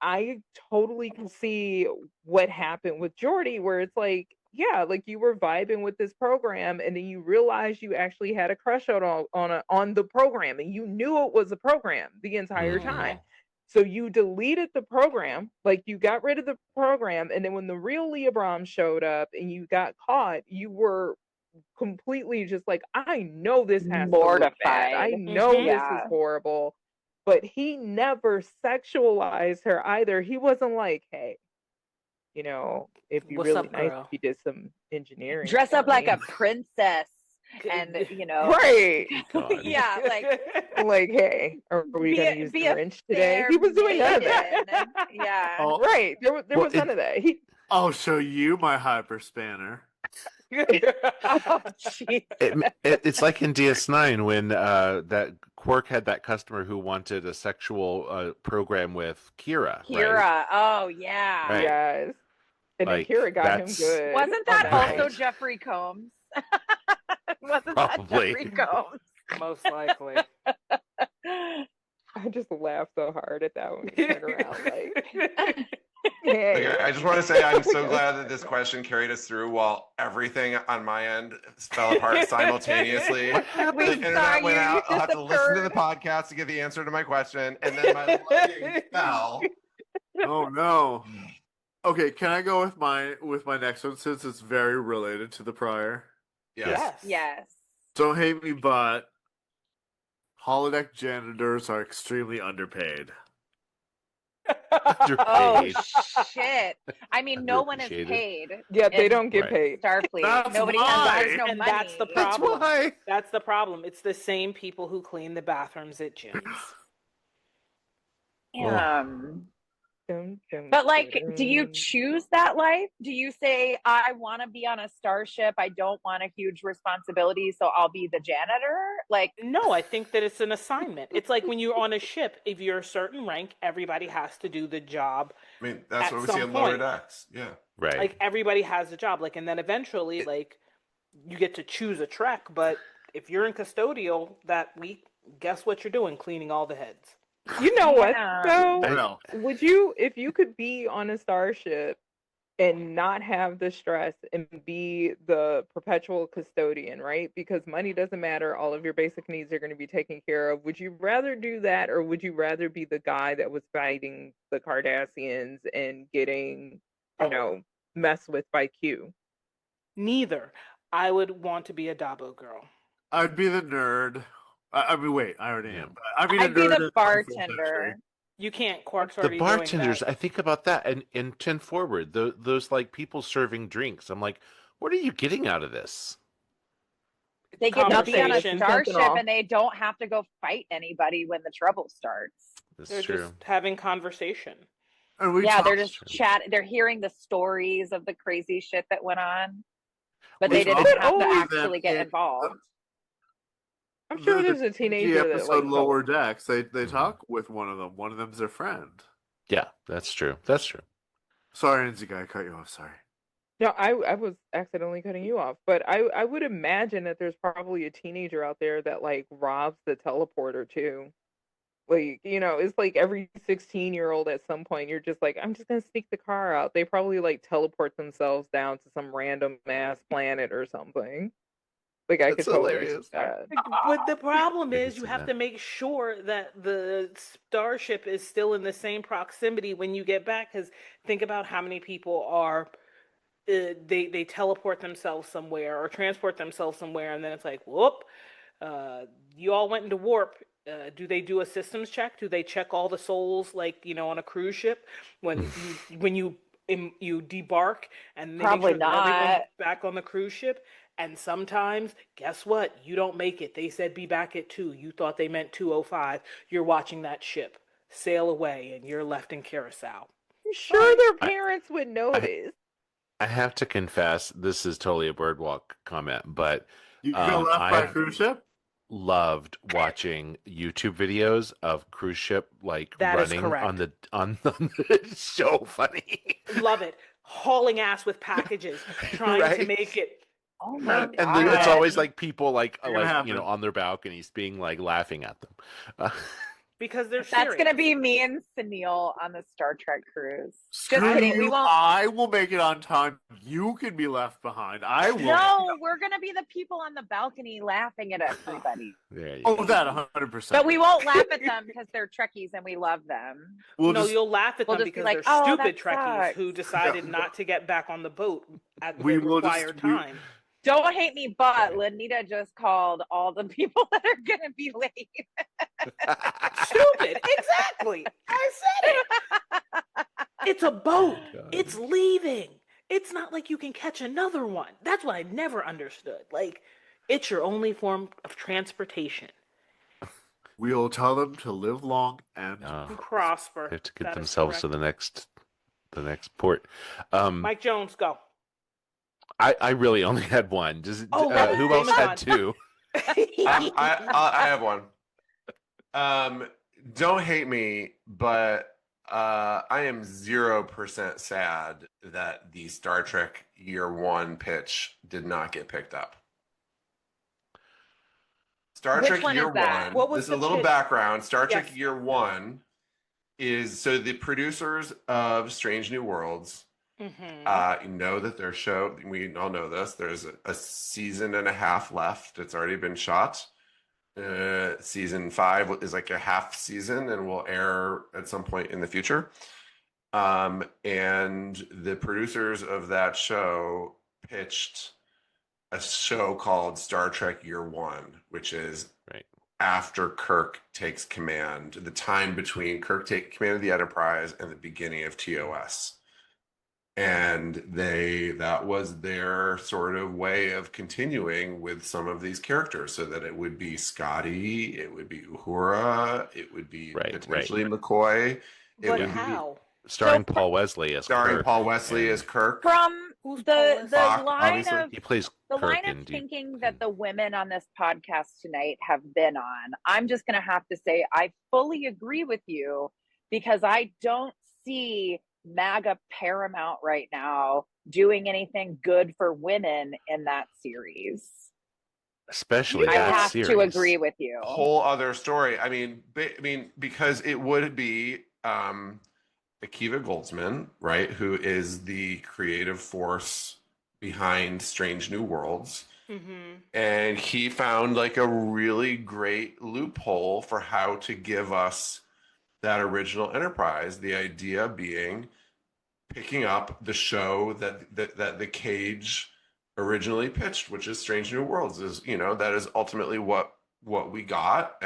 I totally can see what happened with Geordie, where it's like, yeah, like you were vibing with this program, and then you realized you actually had a crush on the program, and you knew it was a program the entire time. So you deleted the program, like you got rid of the program, and then when the real Leah Brahms showed up and you got caught, you were completely just like, I know this has to look bad. I Mortified. know this Yeah. is horrible. But he never sexualized her either. He wasn't like, hey, you know, it'd be What's really up, nice girl? if you did some engineering. Dress for up like me." a princess, and you know, Right. God. yeah, Like, hey, are we going to use the wrench today? He was doing none of that. maiden. Yeah. Oh, Right. There was none of that. I'll show you my hyper spanner. Oh, jeez. It's like in DS9 when that Quark had that customer who wanted a sexual program with Kira. Kira. Right? Oh, yeah. Right. Yes. And Like, then Kira got him that's- good. Wasn't that Right. also Jeffrey Combs? Wasn't Probably. that Jeffrey Combs? Most likely. I just laughed so hard at that when you turned around. Like, Like, hey. I just want to say I'm so glad that this question carried us through while everything on my end fell apart simultaneously. The internet went out. I'll have to listen to the podcast to get the answer to my question, and then my lighting fell. Oh no. Okay, can I go with my next one since it's very related to the prior? Yes. Yes. Don't hate me, but holodeck janitors are extremely underpaid. Oh Underpaid. shit! I mean, no one is Underappreciated. paid. Yeah, they in don't get Right. paid. Starfleet. That's Nobody why. has no And money. that's the That's problem. why. That's the problem. It's the same people who clean the bathrooms at gyms. Dum, dum, But like, do you dum. choose that life? Do you say, I want to be on a starship, I don't want a huge responsibility, so I'll be the janitor? Like, No, I think that it's an assignment. It's like when you're on a ship, if you're a certain rank, everybody has to do the job. I mean, that's At what we some see in lower point. decks. Yeah. Right. Like everybody has a job. Like, and then eventually, like, you get to choose a trek. But if you're in custodial that week, guess what you're doing? Cleaning all the heads. You know what, Yeah. though? No. Would you, if you could be on a starship and not have the stress and be the perpetual custodian, right? Because money doesn't matter, all of your basic needs are going to be taken care of. Would you rather do that, or would you rather be the guy that was fighting the Cardassians and getting, messed with by Q? Neither. I would want to be a Dabo girl. I'd be the nerd. I mean, wait, I already am. I'd be I'd be nerd in the 21st bartender. century. You can't. Quark's The already bartenders, doing I think about that, and in 10 Forward, those like people serving drinks. I'm like, what are you getting out of this? They get to be on a Conversation. starship Fentanyl. and they don't have to go fight anybody when the trouble starts. That's They're true. just having conversation. And we Yeah, talk- they're just they're hearing the stories of the crazy shit that went on, but they There's didn't have to always actually get involved. I'm sure there's a the teenager that episode like Lower Decks. They talk with one of them. One of them's their friend. Yeah, that's true. That's true. Sorry, Nzinga, I cut you off. Sorry. No, I was accidentally cutting you off, but I would imagine that there's probably a teenager out there that like robs the teleporter too. Like, it's like every 16-year-old at some point, you're just like, I'm just gonna sneak the car out. They probably like teleport themselves down to some random ass planet or something. Like, I That's could totally hilarious. see that. But the problem I can is you see have that. to make sure that the starship is still in the same proximity when you get back. Because think about how many people are they teleport themselves somewhere or transport themselves somewhere, and then it's like, whoop, you all went into warp. Do they do a systems check? Do they check all the souls like on a cruise ship when you debark and they Probably make sure that everyone's not. back on the cruise ship? And sometimes, guess what? You don't make it. They said be back at 2. You thought they meant 2:05. You're watching that ship sail away, and you're left in Curacao. I'm sure their parents would notice. I have to confess, this is totally a birdwalk comment, but You got left by a I cruise ship? loved watching YouTube videos of cruise ship like That is running correct. on the it's so funny. Love it. Hauling ass with packages, trying to Right? make it. Oh my And then it's God. always like people like gonna happen. on their balconies being like laughing at them. Because they're That's serious. gonna be me and Sonyl on the Star Trek cruise. Screw Just kidding. We you. won't. I will make it on time. You can be left behind. I will. No, we're gonna be the people on the balcony laughing at everybody. There you Oh, go. that 100%. But we won't laugh at them because they're Trekkies and we love them. We'll No, just, you'll laugh at we'll them just be because like, they're "Oh, stupid that Trekkies sucks." who decided not to get back on the boat at the We will just- required time. Don't hate me, but Lanita just called all the people that are gonna be late. Stupid. Exactly. I said it. It's a boat. God. It's leaving. It's not like you can catch another one. That's what I never understood. Like, it's your only form of transportation. we'll tell them to live long and Prosper. They have to get That is themselves to correct. the next port. Mike Jones, go. I really only had one. Oh, Who else Damon had on. 2? I have one. Don't hate me, but I am 0% sad that the Star Trek Year 1 pitch did not get picked up. Star Which Trek one Year is that? One. What was This is the a little pitch? background. Star Trek Yes. Year One is so the producers of Strange New Worlds know that their show, we all know this, there's a season and a half left. It's already been shot. Season 5 is like a half season and will air at some point in the future. And the producers of that show pitched a show called Star Trek Year One, which is after Kirk takes command, the time between Kirk taking command of the Enterprise and the beginning of TOS. And that was their sort of way of continuing with some of these characters, so that it would be Scotty, it would be Uhura, it would be potentially McCoy. But how? Starring Paul Wesley as Kirk. Paul Wesley as Kirk. From Who's the Paul line of he plays the Kirk line in of thinking that the women on this podcast tonight have been on, I'm just going to have to say I fully agree with you, because I don't see MAGA Paramount right now doing anything good for women in that series. Especially I that have series. to agree with you. Whole other story. I mean, because it would be Akiva Goldsman, right, who is the creative force behind Strange New Worlds. And he found like a really great loophole for how to give us that original Enterprise. The idea being picking up the show that the Cage originally pitched, which is Strange New Worlds. Is that is ultimately what we got.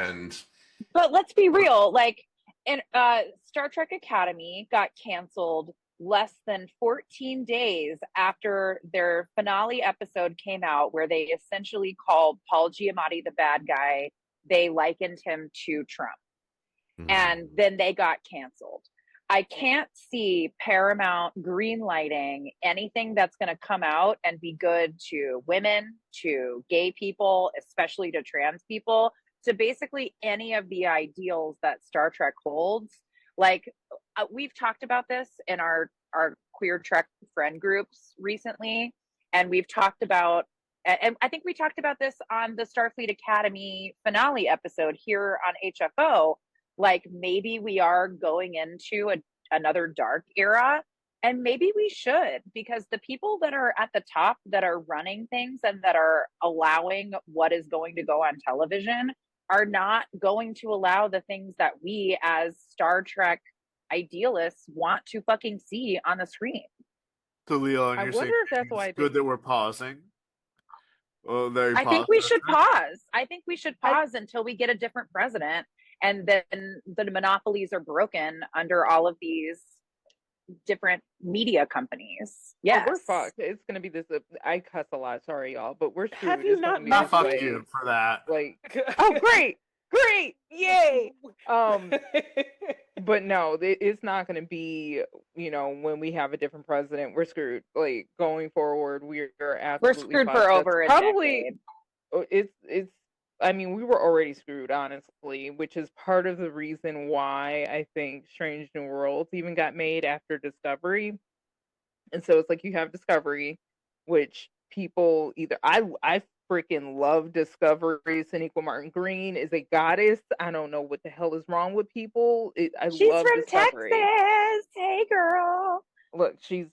But let's be real, like, and Star Trek Academy got canceled less than 14 days after their finale episode came out, where they essentially called Paul Giamatti the bad guy. They likened him to Trump. And then they got canceled. I can't see Paramount greenlighting anything that's going to come out and be good to women, to gay people, especially to trans people, to basically any of the ideals that Star Trek holds. Like, we've talked about this in our queer Trek friend groups recently, and we've talked about, and I think we talked about this on the Starfleet Academy finale episode here on HFO. Like, maybe we are going into another dark era, and maybe we should, because the people that are at the top that are running things and that are allowing what is going to go on television are not going to allow the things that we as Star Trek idealists want to fucking see on the screen. So, Leon, you're saying if that's why it's good that we're pausing? Well, I think we should pause. I think we should pause until we get a different president, and then the monopolies are broken under all of these different media companies. Yes. Oh, we're fucked. It's going to be this. I cuss a lot. Sorry, y'all, but we're screwed. Have you It's gonna not be met this fuck way. you for that. Like, oh, great, yay. But no, it's not going to be, when we have a different president, we're screwed. Like, going forward, we're absolutely screwed fucked. for That's over a probably decade. it's I mean, we were already screwed, honestly, which is part of the reason why I think Strange New Worlds even got made after Discovery. And so it's like you have Discovery, which people either I freaking love Discovery. Sonequa Martin Green is a goddess. I don't know what the hell is wrong with people. She's love from Discovery. Texas. Hey, girl. Look, she's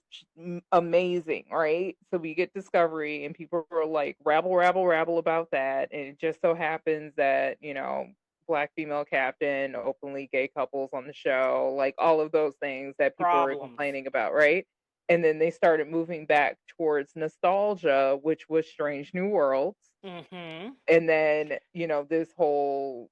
amazing, right? So we get Discovery, and people are like rabble about that. And it just so happens that, Black female captain, openly gay couples on the show, like all of those things that people were complaining about, right? And then they started moving back towards nostalgia, which was Strange New Worlds. And then, this whole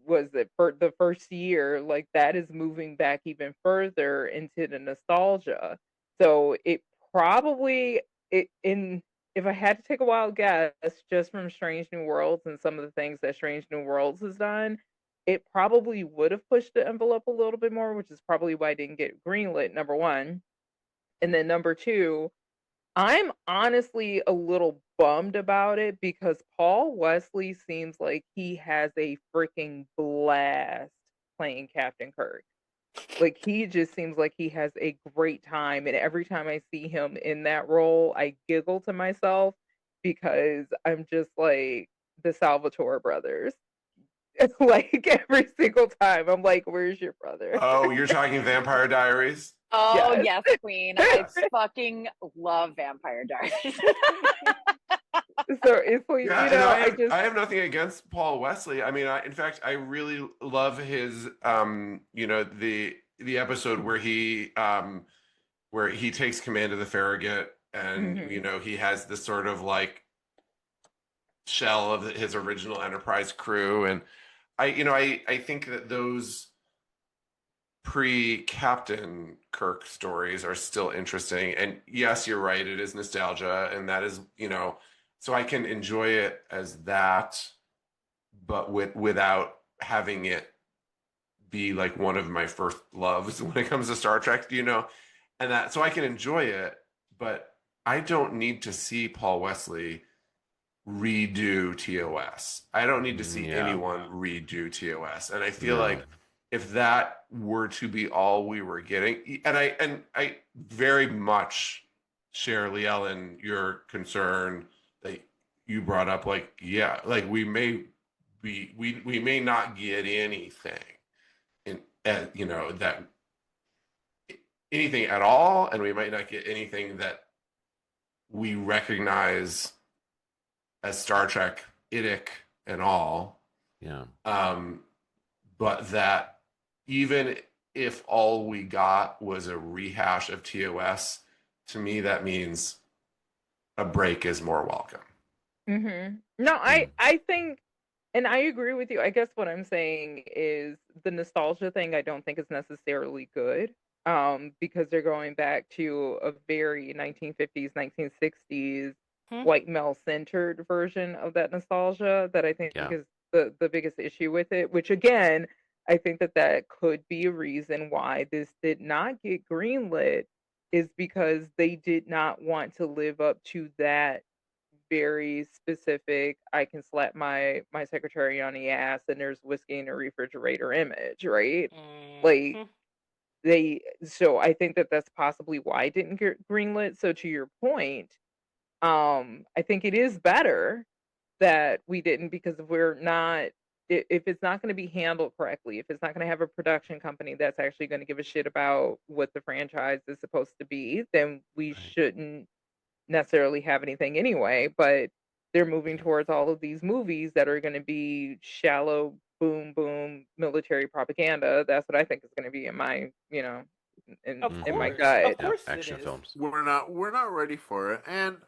was it for the first year, like that is moving back even further into the nostalgia. So it probably if I had to take a wild guess, just from Strange New Worlds and some of the things that Strange New Worlds has done, it probably would have pushed the envelope a little bit more, which is probably why I didn't get greenlit, number one. And then number two, I'm honestly a little bummed about it because Paul Wesley seems like he has a freaking blast playing Captain Kirk. Like, he just seems like he has a great time. And every time I see him in that role, I giggle to myself because I'm just like, the Salvatore brothers. Like every single time, I'm like, "Where's your brother?" Oh, you're talking Vampire Diaries? Oh, Yes. yes, queen. I fucking love Vampire Diaries. So it's like, Yeah, you and know, I have nothing against Paul Wesley. I mean, in fact, I really love his the episode where he takes command of the Farragut, and Mhm. he has this sort of like shell of his original Enterprise crew, and I think that those pre-Captain Kirk stories are still interesting. And yes, you're right, it is nostalgia, and that is, so I can enjoy it as that, but without having it be like one of my first loves when it comes to Star Trek, and that, so I can enjoy it, but I don't need to see Paul Wesley redo TOS. I don't need to see anyone redo TOS. And I feel like if that were to be all we were getting, and I very much share, Leigh Ellen, your concern that you brought up, like, yeah, like we may not get anything in that anything at all, and we might not get anything that we recognize as Star Trek idic and all. Yeah. But that even if all we got was a rehash of TOS, to me that means a break is more welcome. No, I think, and I agree with you. I guess what I'm saying is the nostalgia thing I don't think is necessarily good. Because they're going back to a very 1950s, 1960s white male centered version of that nostalgia that I think is the biggest issue with it, which again, I think that could be a reason why this did not get greenlit, is because they did not want to live up to that very specific I can slap my secretary on the ass and there's whiskey in the refrigerator image, right? Like so I think that that's possibly why it didn't get greenlit. So to your point, I think it is better that we didn't, because if we're not if it's not going to be handled correctly, if it's not going to have a production company that's actually going to give a shit about what the franchise is supposed to be, then we shouldn't necessarily have anything anyway. But they're moving towards all of these movies that are going to be shallow boom boom military propaganda. That's what I think is going to be in my in my gut. Of course, action films. We're not ready for it. And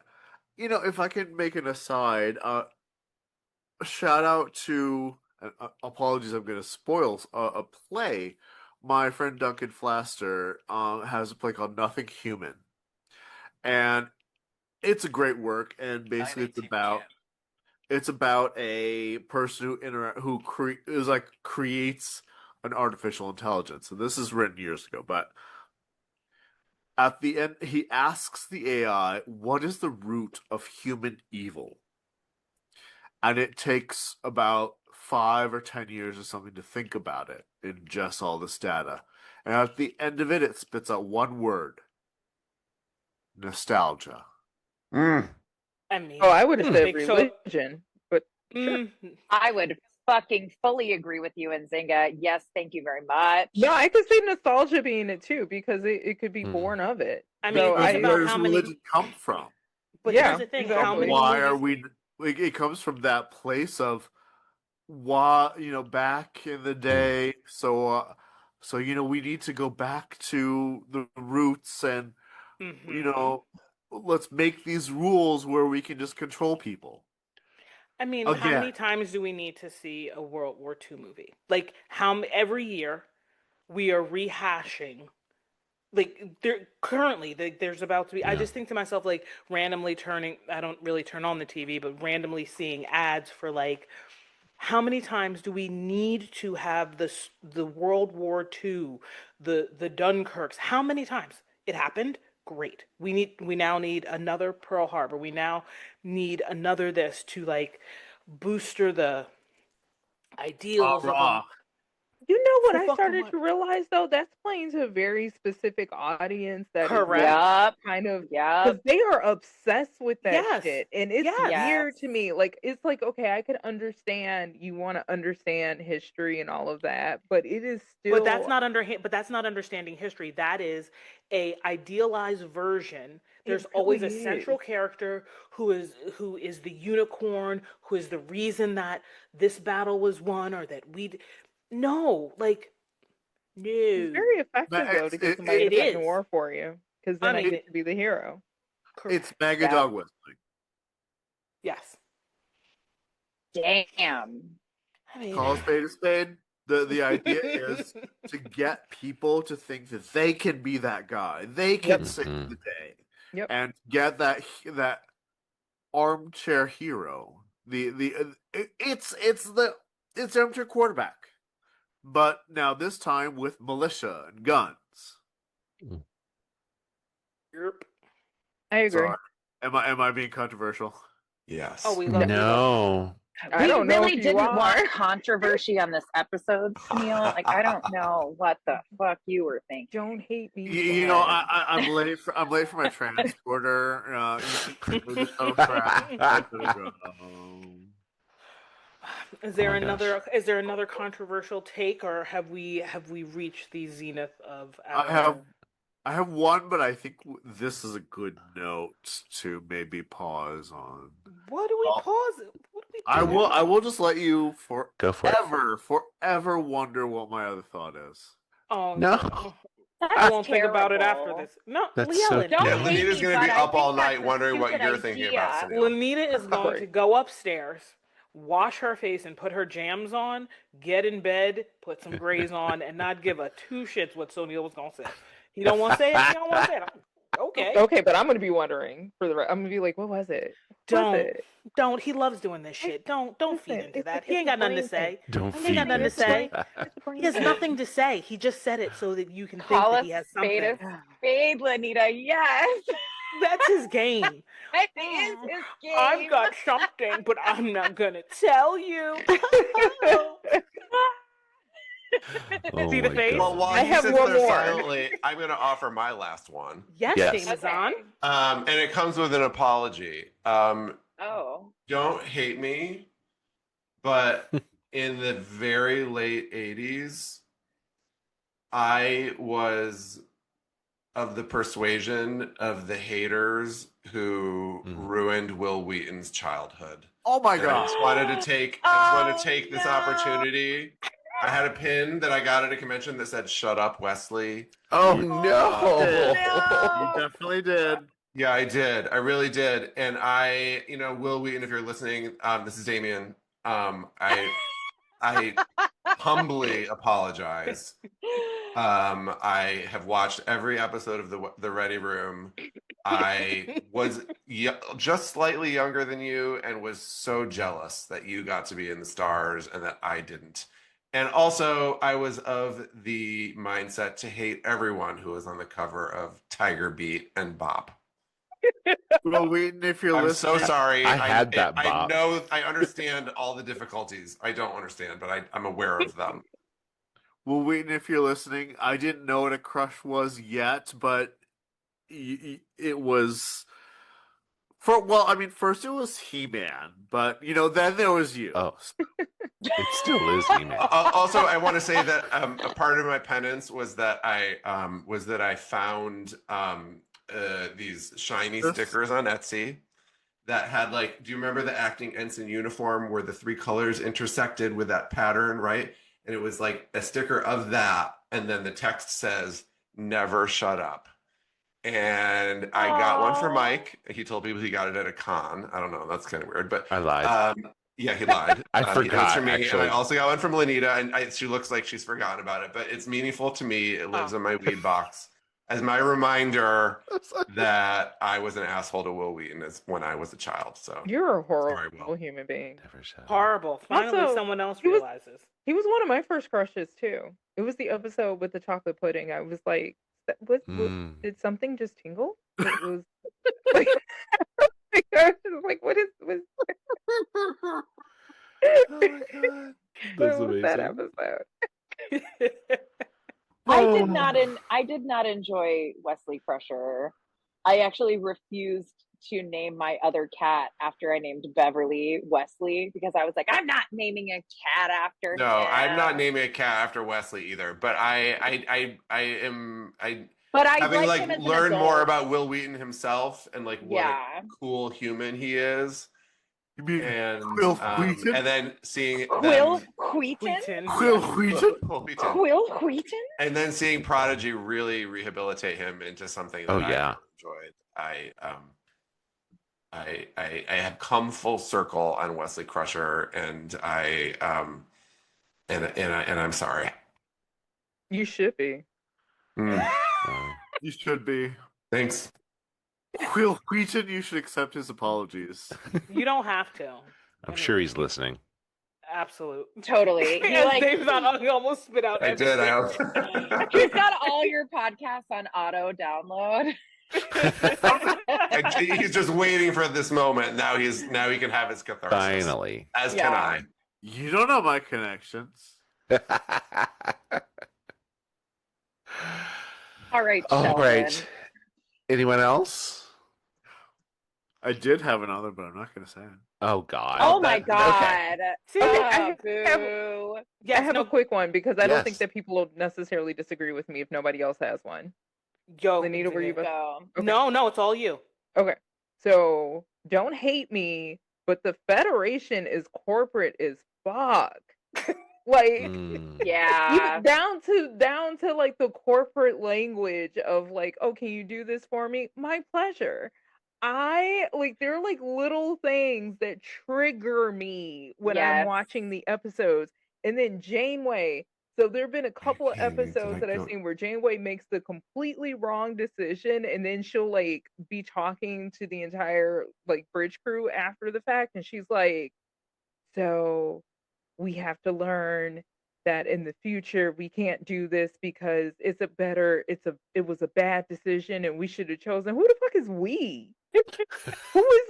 if I can make an aside, a shout out to apologies, I'm going to spoil a play. My friend Duncan Flaster has a play called Nothing Human, and it's a great work. And basically, it's about a person who creates an artificial intelligence, and this is written years ago. But at the end, he asks the AI, "What is the root of human evil?" And it takes about 5 or 10 years or something to think about it, ingest all this data, and at the end of it, it spits out one word: nostalgia. I mean, I would have said big religion, but sure. I would fucking fully agree with you, Nzinga. Yes, thank you very much. No, I could see nostalgia being it too, because it could be born of it. I mean, So think about Where does how many. religion come from? But Yeah, here's the thing: how exactly. many Why are movies? we like? It comes from that place of why, back in the day. So we need to go back to the roots, and let's make these rules where we can just control people. I mean, how many times do we need to see a World War II movie? Like, every year we are rehashing. Like, there's about to be. I just think to myself, like, randomly I don't really turn on the TV, but randomly seeing ads for, like, how many times do we need to have the World War II, the Dunkirks? How many times? It happened. Great. We now need another Pearl Harbor. We now need another this to, like, booster the ideals of them. You know what For I fucking started what? to realize though? That's playing to a very specific audience that is Correct. Yup. kind of Yup. because they are obsessed with that Yes. shit, and it's Yes. weird to me. Like it's like okay, I could understand you want to understand history and all of that, but it is still. But that's not understanding history. That is a idealized version. There's always a really central is. character who is the unicorn, who is the reason that this battle was won or that no, like no. It's very effective though to get somebody it to fight in is. war for you, because then I mean, get to be the hero. It's mega Yeah. dog whistling. Yes. Damn. I mean, Call a spade a spade. The idea is to get people to think that they can be that guy. They can save the day. Yep. And get that armchair hero. It's armchair quarterback. But now this time with militia and guns. Yep. I agree. Sorry. Am I being controversial? Yes. Oh, we love No. I We don't know really if you didn't are. want controversy on this episode, Sonyl. Like, I don't know what the fuck you were thinking. Don't hate me. You know, I'm late for my transporter. Is there Oh my gosh. is there another controversial take, or have we reached the zenith of I have one, but I think this is a good note to maybe pause on. What do we pause? What do we I will just let you Go for it. forever wonder what my other thought is. Oh No. I won't think about it after this. No, That's Leigh so Ellen. Don't Yeah, hate Lanita's me, going to be but I up all think that's night a wondering what stupid you're thinking about, idea. Sonyl. Lanita is going to go upstairs, wash her face, and put her jams on, get in bed, put some grays on, and not give a two shits what Sonyl was going to say. He don't want to say it. He don't want to say it. Okay. Okay, but I'm gonna be wondering for the rest. I'm gonna be like, what was it? Don't. He loves doing this shit. Don't feed Listen, into it's that. a- He it's ain't a got nothing to brain say. thing. Don't He feed ain't got nothing to into say. that. It's a brain He has thing. nothing to say. He just said it so that you can think Call that a he has spade something. a spade, Lanita. Yes. That's his game. It is his game. I've got something, but I'm not gonna tell you. Oh See the my face? God. Well, while I he have sits one there more. silently, I'm going to offer my last one. Yes, Yes. Damian. And it comes with an apology. Oh. Don't hate me, but in the very late 80s, I was of the persuasion of the haters who ruined Will Wheaton's childhood. Oh my And I god! just wanted to take this opportunity. I had a pin that I got at a convention that said "Shut up, Wesley." Oh You no. definitely did. Yeah, I did. I really did. And Will Wheaton, if you're listening, this is Damian. I humbly apologize. I have watched every episode of the Ready Room. I was just slightly younger than you and was so jealous that you got to be in the stars and that I didn't. And also, I was of the mindset to hate everyone who was on the cover of Tiger Beat and Bop. Will Wheaton, if you're I'm listening, so sorry. I had that I bop. know. I understand all the difficulties. I don't understand, but I'm aware of them. Will Wheaton, if you're listening, I didn't know what a crush was yet, but it was. First it was He-Man, but then there was you. Oh, it still is He-Man. Also, I want to say that a part of my penance was that I found these shiny stickers on Etsy that had do you remember the acting ensign uniform where the three colors intersected with that pattern, right? And it was like a sticker of that, and then the text says "Never shut up." And I got one for Mike. He told people he got it at a con. I don't know. That's kind of weird, but I lied. Yeah, he lied. I It was forgot, for me, actually. and I also got one from Lanita, and she looks like she's forgotten about it, but it's meaningful to me. It lives in my weed box as my reminder that I was an asshole to Will Wheaton when I was a child. So You're a Sorry, horrible human being. Never shut up. Horrible. Finally, Also, someone else he was- realizes. He was one of my first crushes too. It was the episode with the chocolate pudding. I was like, what did something just tingle? It was like, I was like, what is Oh my God. what That's was that amazing. episode? I did not enjoy Wesley Crusher. I actually refused to name my other cat after I named Beverly Wesley because I was like, I'm not naming a cat after No, him. I'm not naming a cat after Wesley either. But I But I having like him as an learned more adult. about Will Wheaton himself and like what a cool human he is. You mean And Will Wheaton? and then seeing Quill them, Wheaton? Will Wheaton? Quill Wheaton? and then seeing Prodigy really rehabilitate him into something that I enjoyed. I have come full circle on Wesley Crusher, and I'm sorry. You should be. You should be. Thanks. Will Wheaton, you should accept his apologies. You don't have to. I'm sure he's listening. Absolute. Totally. He like he almost spit out. I did. He's got all your podcasts on auto download. He's just waiting for this moment. Now he can have his catharsis. Finally. As can I. You don't know my connections. All right. All Sheldon. right. Anyone else? I did have another, but I'm not going to say it. Oh God. Oh my God. Okay. See, I have no. a quick one because I don't think Yes. that people will necessarily disagree with me if nobody else has one. Yo, Lanita, were you about Go. Okay. No, it's all you. Okay. So don't hate me, but the Federation is corporate as fuck. Like Yeah. down to like the corporate language of like, oh, can you do this for me? My pleasure. There are like little things that trigger me when I'm watching the episodes. And then Janeway. So there have been a couple of episodes that I've seen where Janeway makes the completely wrong decision, and then she'll like be talking to the entire like bridge crew after the fact, and she's like, so we have to learn that in the future we can't do this because it was a bad decision and we should have chosen. Who the fuck is we? Who is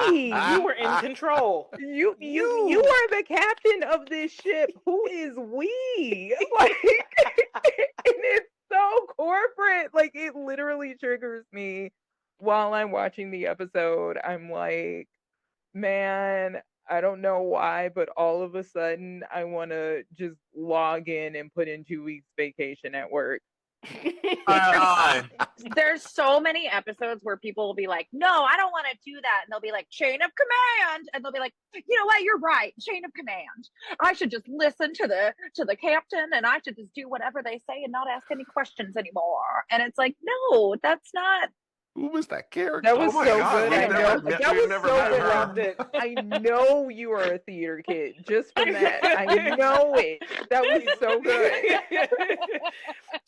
we? You were in control. You are the captain of this ship. Who is we? Like, and it's so corporate. Like, it literally triggers me while I'm watching the episode. I'm like, man, I don't know why, but all of a sudden I want to just log in and put in 2 weeks vacation at work. There's so many episodes where people will be like, no, I don't want to do that. And they'll be like, chain of command. And they'll be like, you know what? You're right. Chain of command. I should just listen to the captain and I should just do whatever they say and not ask any questions anymore. And it's like, no, that's not. Who was that character? That was Oh my so God, good. I we've know. never- That we've was never so met good. her. Loved it. I know you are a theater kid just from that. I know it. That was so good.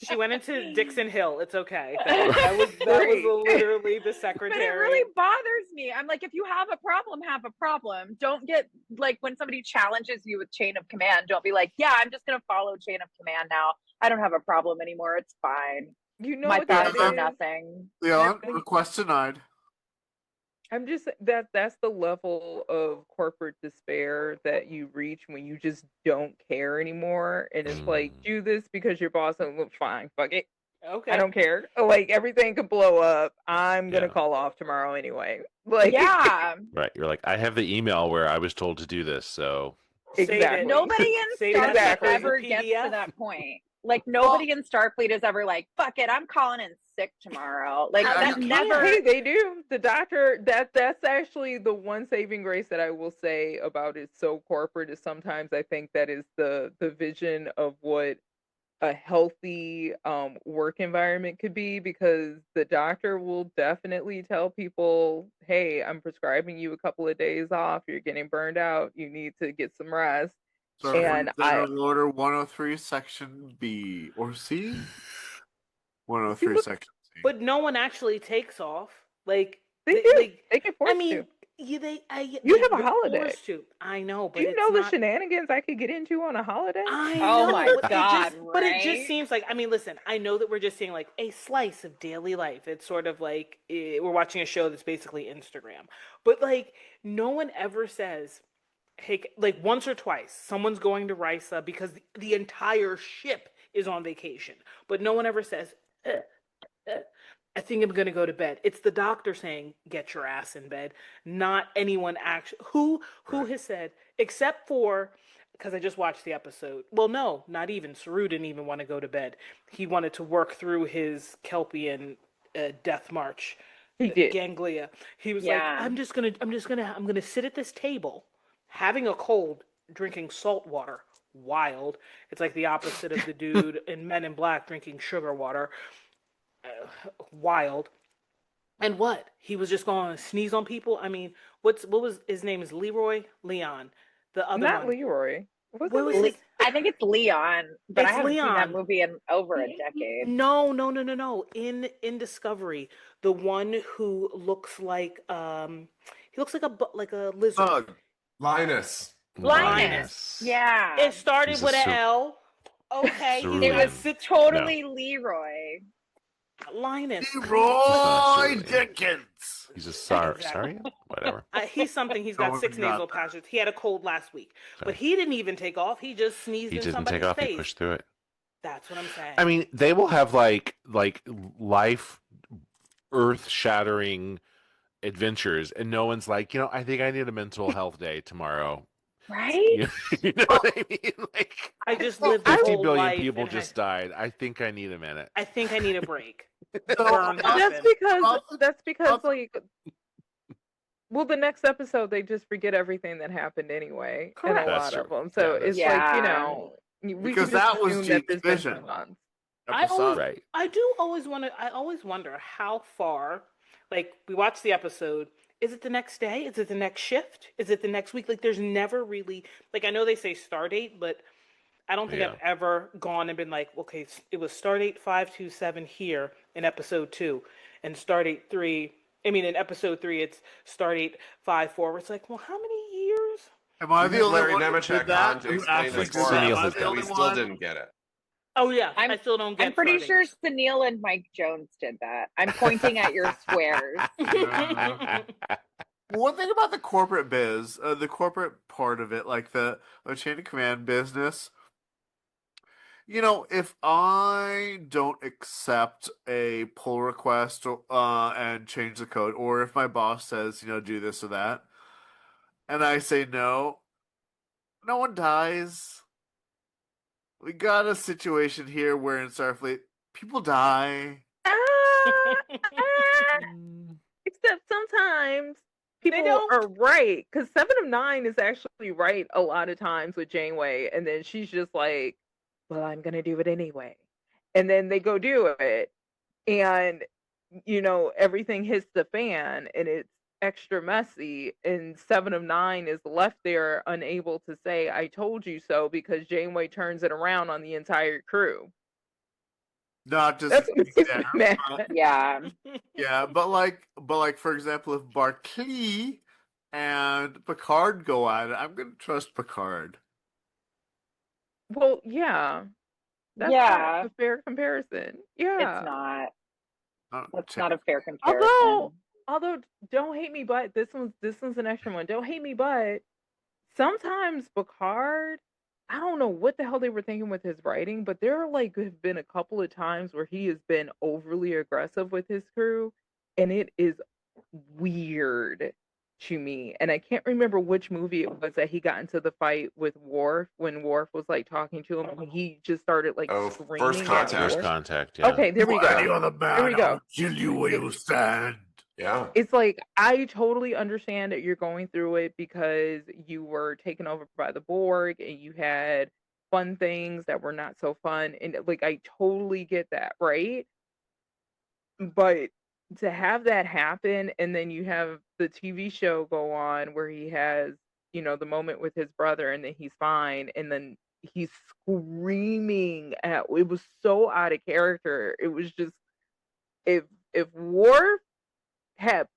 She went into Dixon Hill. It's okay. That was literally the secretary. But it really bothers me. I'm like, if you have a problem, have a problem. Don't get like when somebody challenges you with chain of command, don't be like, yeah, I'm just going to follow chain of command now. I don't have a problem anymore. It's fine. You know My what that thoughts are is? nothing. Leon, request denied. I'm just that's the level of corporate despair that you reach when you just don't care anymore, and it's like, do this because your boss doesn't look fine. Fuck it. Okay. I don't care. Like, everything could blow up. I'm gonna call off tomorrow anyway. Like, yeah. Right. You're like, I have the email where I was told to do this, so exactly. Nobody in Save Starfleet it. ever PDF. gets to that point. Like, nobody in Starfleet is ever like, fuck it, I'm calling in sick tomorrow. Like, that never. Hey, they do. The doctor, that's actually the one saving grace that I will say about it so corporate is sometimes I think that is the vision of what a healthy work environment could be, because the doctor will definitely tell people, hey, I'm prescribing you a couple of days off. You're getting burned out. You need to get some rest. So And order 103 section B or C? 103 section C. But no one actually takes off. Like they do. Like, they get forced I mean, to. you have a holiday. Forced to. I know, but Do you it's know the not... shenanigans I could get into on a holiday? I Oh know, my but God, but it just right? seems like, I mean, listen, I know that we're just seeing like a slice of daily life. It's sort of like we're watching a show that's basically Instagram. But like, no one ever says, hey, like once or twice, someone's going to Risa because the entire ship is on vacation. But no one ever says, I think I'm going to go to bed. It's the doctor saying, get your ass in bed, not anyone actually. Who has said, except for, because I just watched the episode. Well, no, not even. Saru didn't even want to go to bed. He wanted to work through his Kelpian death march. He did. Ganglia. He was like, I'm gonna sit at this table, having a cold, drinking salt water. Wild. It's like the opposite of the dude in Men in Black drinking sugar water. Wild. And what? He was just going to sneeze on people? I mean, what was his name? Is Leon. The other Not one. Leroy. What was his? I think it's Leon, but It's I haven't Leon. seen that movie in over a decade. No. In Discovery, the one who looks like he looks like a lizard. Bug. Linus. Yeah. It started He's a with an Cer- L. Okay, Cerulean. It was Six totally Leroy. Linus. Roy Cerulean. Dickens. He's a Exactly. sorry, whatever. He's something. He's got No, 6 not nasal that. passages. He had a cold last week, Sorry. but he didn't even take off. He just sneezed He in didn't somebody's take off. face. He pushed through it. That's what I'm saying. I mean, they will have like life, earth-shattering adventures, and no one's like, I think I need a mental health day tomorrow. Right? You know what I mean? Like, I just lived a 50 whole billion life people and just died. I think I need a minute. I think I need a break. So, Burn happened. That's because like, well, the next episode they just forget everything that happened anyway, and Correct. a That's lot of true. them. So Yeah, it's that's like true. we Because can just that was assume that Gene's there's been vision. months. I always, Right. I do always want to. I always wonder how far. Like we watch the episode. Is it the next day? Is it the next shift? Is it the next week? Like there's never really like I know they say start date, but I don't think Yeah. I've ever gone and been like, okay, it was start date 527 here in episode 2, and start date 3. I mean, in episode 3, it's start date 54. It's like, well, how many years? Am I the only Larry one who Nemechek did that? on to Who explain actually this did for that? Sonyl Am I has the done but only we still one? didn't get it. Oh yeah, I'm- I still don't get. I'm pretty start sure Sonyl and Mike Jones did that. I'm pointing at your squares. Yeah. One thing about the corporate biz, the corporate part of it, like the chain of command business, if I don't accept a pull request and change the code, or if my boss says, do this or that, and I say no, no one dies. We got a situation here where in Starfleet, people die. Except sometimes people don't. are right, because 7 of 9 is actually right a lot of times with Janeway, and then she's just like, well, I'm gonna do it anyway, and then they go do it, and everything hits the fan, and it's extra messy, and 7 of 9 is left there unable to say I told you so, because Janeway turns it around on the entire crew. Not just That's what makes me mad. Yeah. yeah, but like for example, if Barclay and Picard go at it, I'm gonna trust Picard. Well, yeah, that's Yeah. not a fair comparison. Yeah, It's not. Not That's Ch- not a fair comparison. although don't hate me, but this one's an extra one. Don't hate me, but sometimes Picard, I don't know what the hell they were thinking with his writing, but there have been a couple of times where he has been overly aggressive with his crew, and it is weird to me. And I can't remember which movie it was that he got into the fight with Worf, when Worf was like talking to him, and he just started like screaming First at Contact. First Worf. contact. Yeah. Okay, there we You any go. other man, There we go. I'll kill you where you stand. Yeah. It's like, I totally understand that you're going through it because you were taken over by the Borg and you had fun things that were not so fun. And like, I totally get that, right? But to have that happen, and then you have the TV show go on where he has, the moment with his brother, and then he's fine, and then he's screaming at, it was so out of character. It was just, if Worf had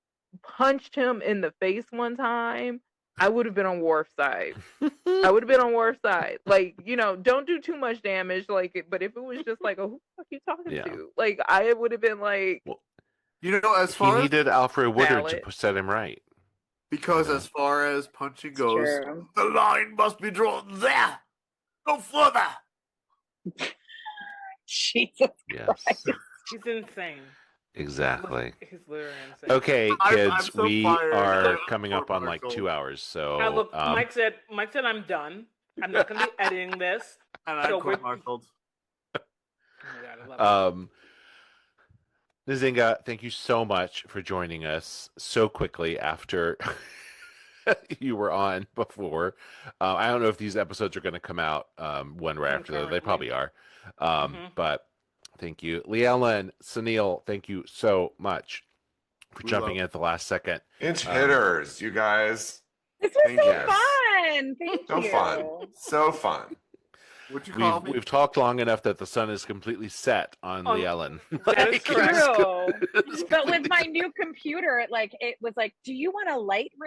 punched him in the face one time, I would have been on Worf's side. I would have been on Worf's side. Like, don't do too much damage. Like, but if it was just like, oh, who the fuck you talking Yeah. to? Like, I would have been like, As He far as needed Alfred Woodard to Valid. set him right. because as far as punching goes, True. the line must be drawn there, no further. Jesus Yes. Christ. He's insane. Exactly. He's literally insane. Okay, I'm kids, so we fired are up coming for up on like Marshall. 2 hours. So Look, Mike said I'm done. I'm not going to be editing this. And I So court-martialed. Oh my God, I love it. Nzinga, thank you so much for joining us so quickly after you were on before. I don't know if these episodes are going to come out one right after the other. They probably are. But thank you. Leigh Ellen, Sonyl, thank you so much for jumping in at the last second. Inch hitters, you guys. This was Thank so you. fun. Thank So you. fun. So fun. Would you call me? We've talked long enough that the sun is completely set on Leigh Ellen. That is Like, correct. True. But with my new computer, it was like, do you want a light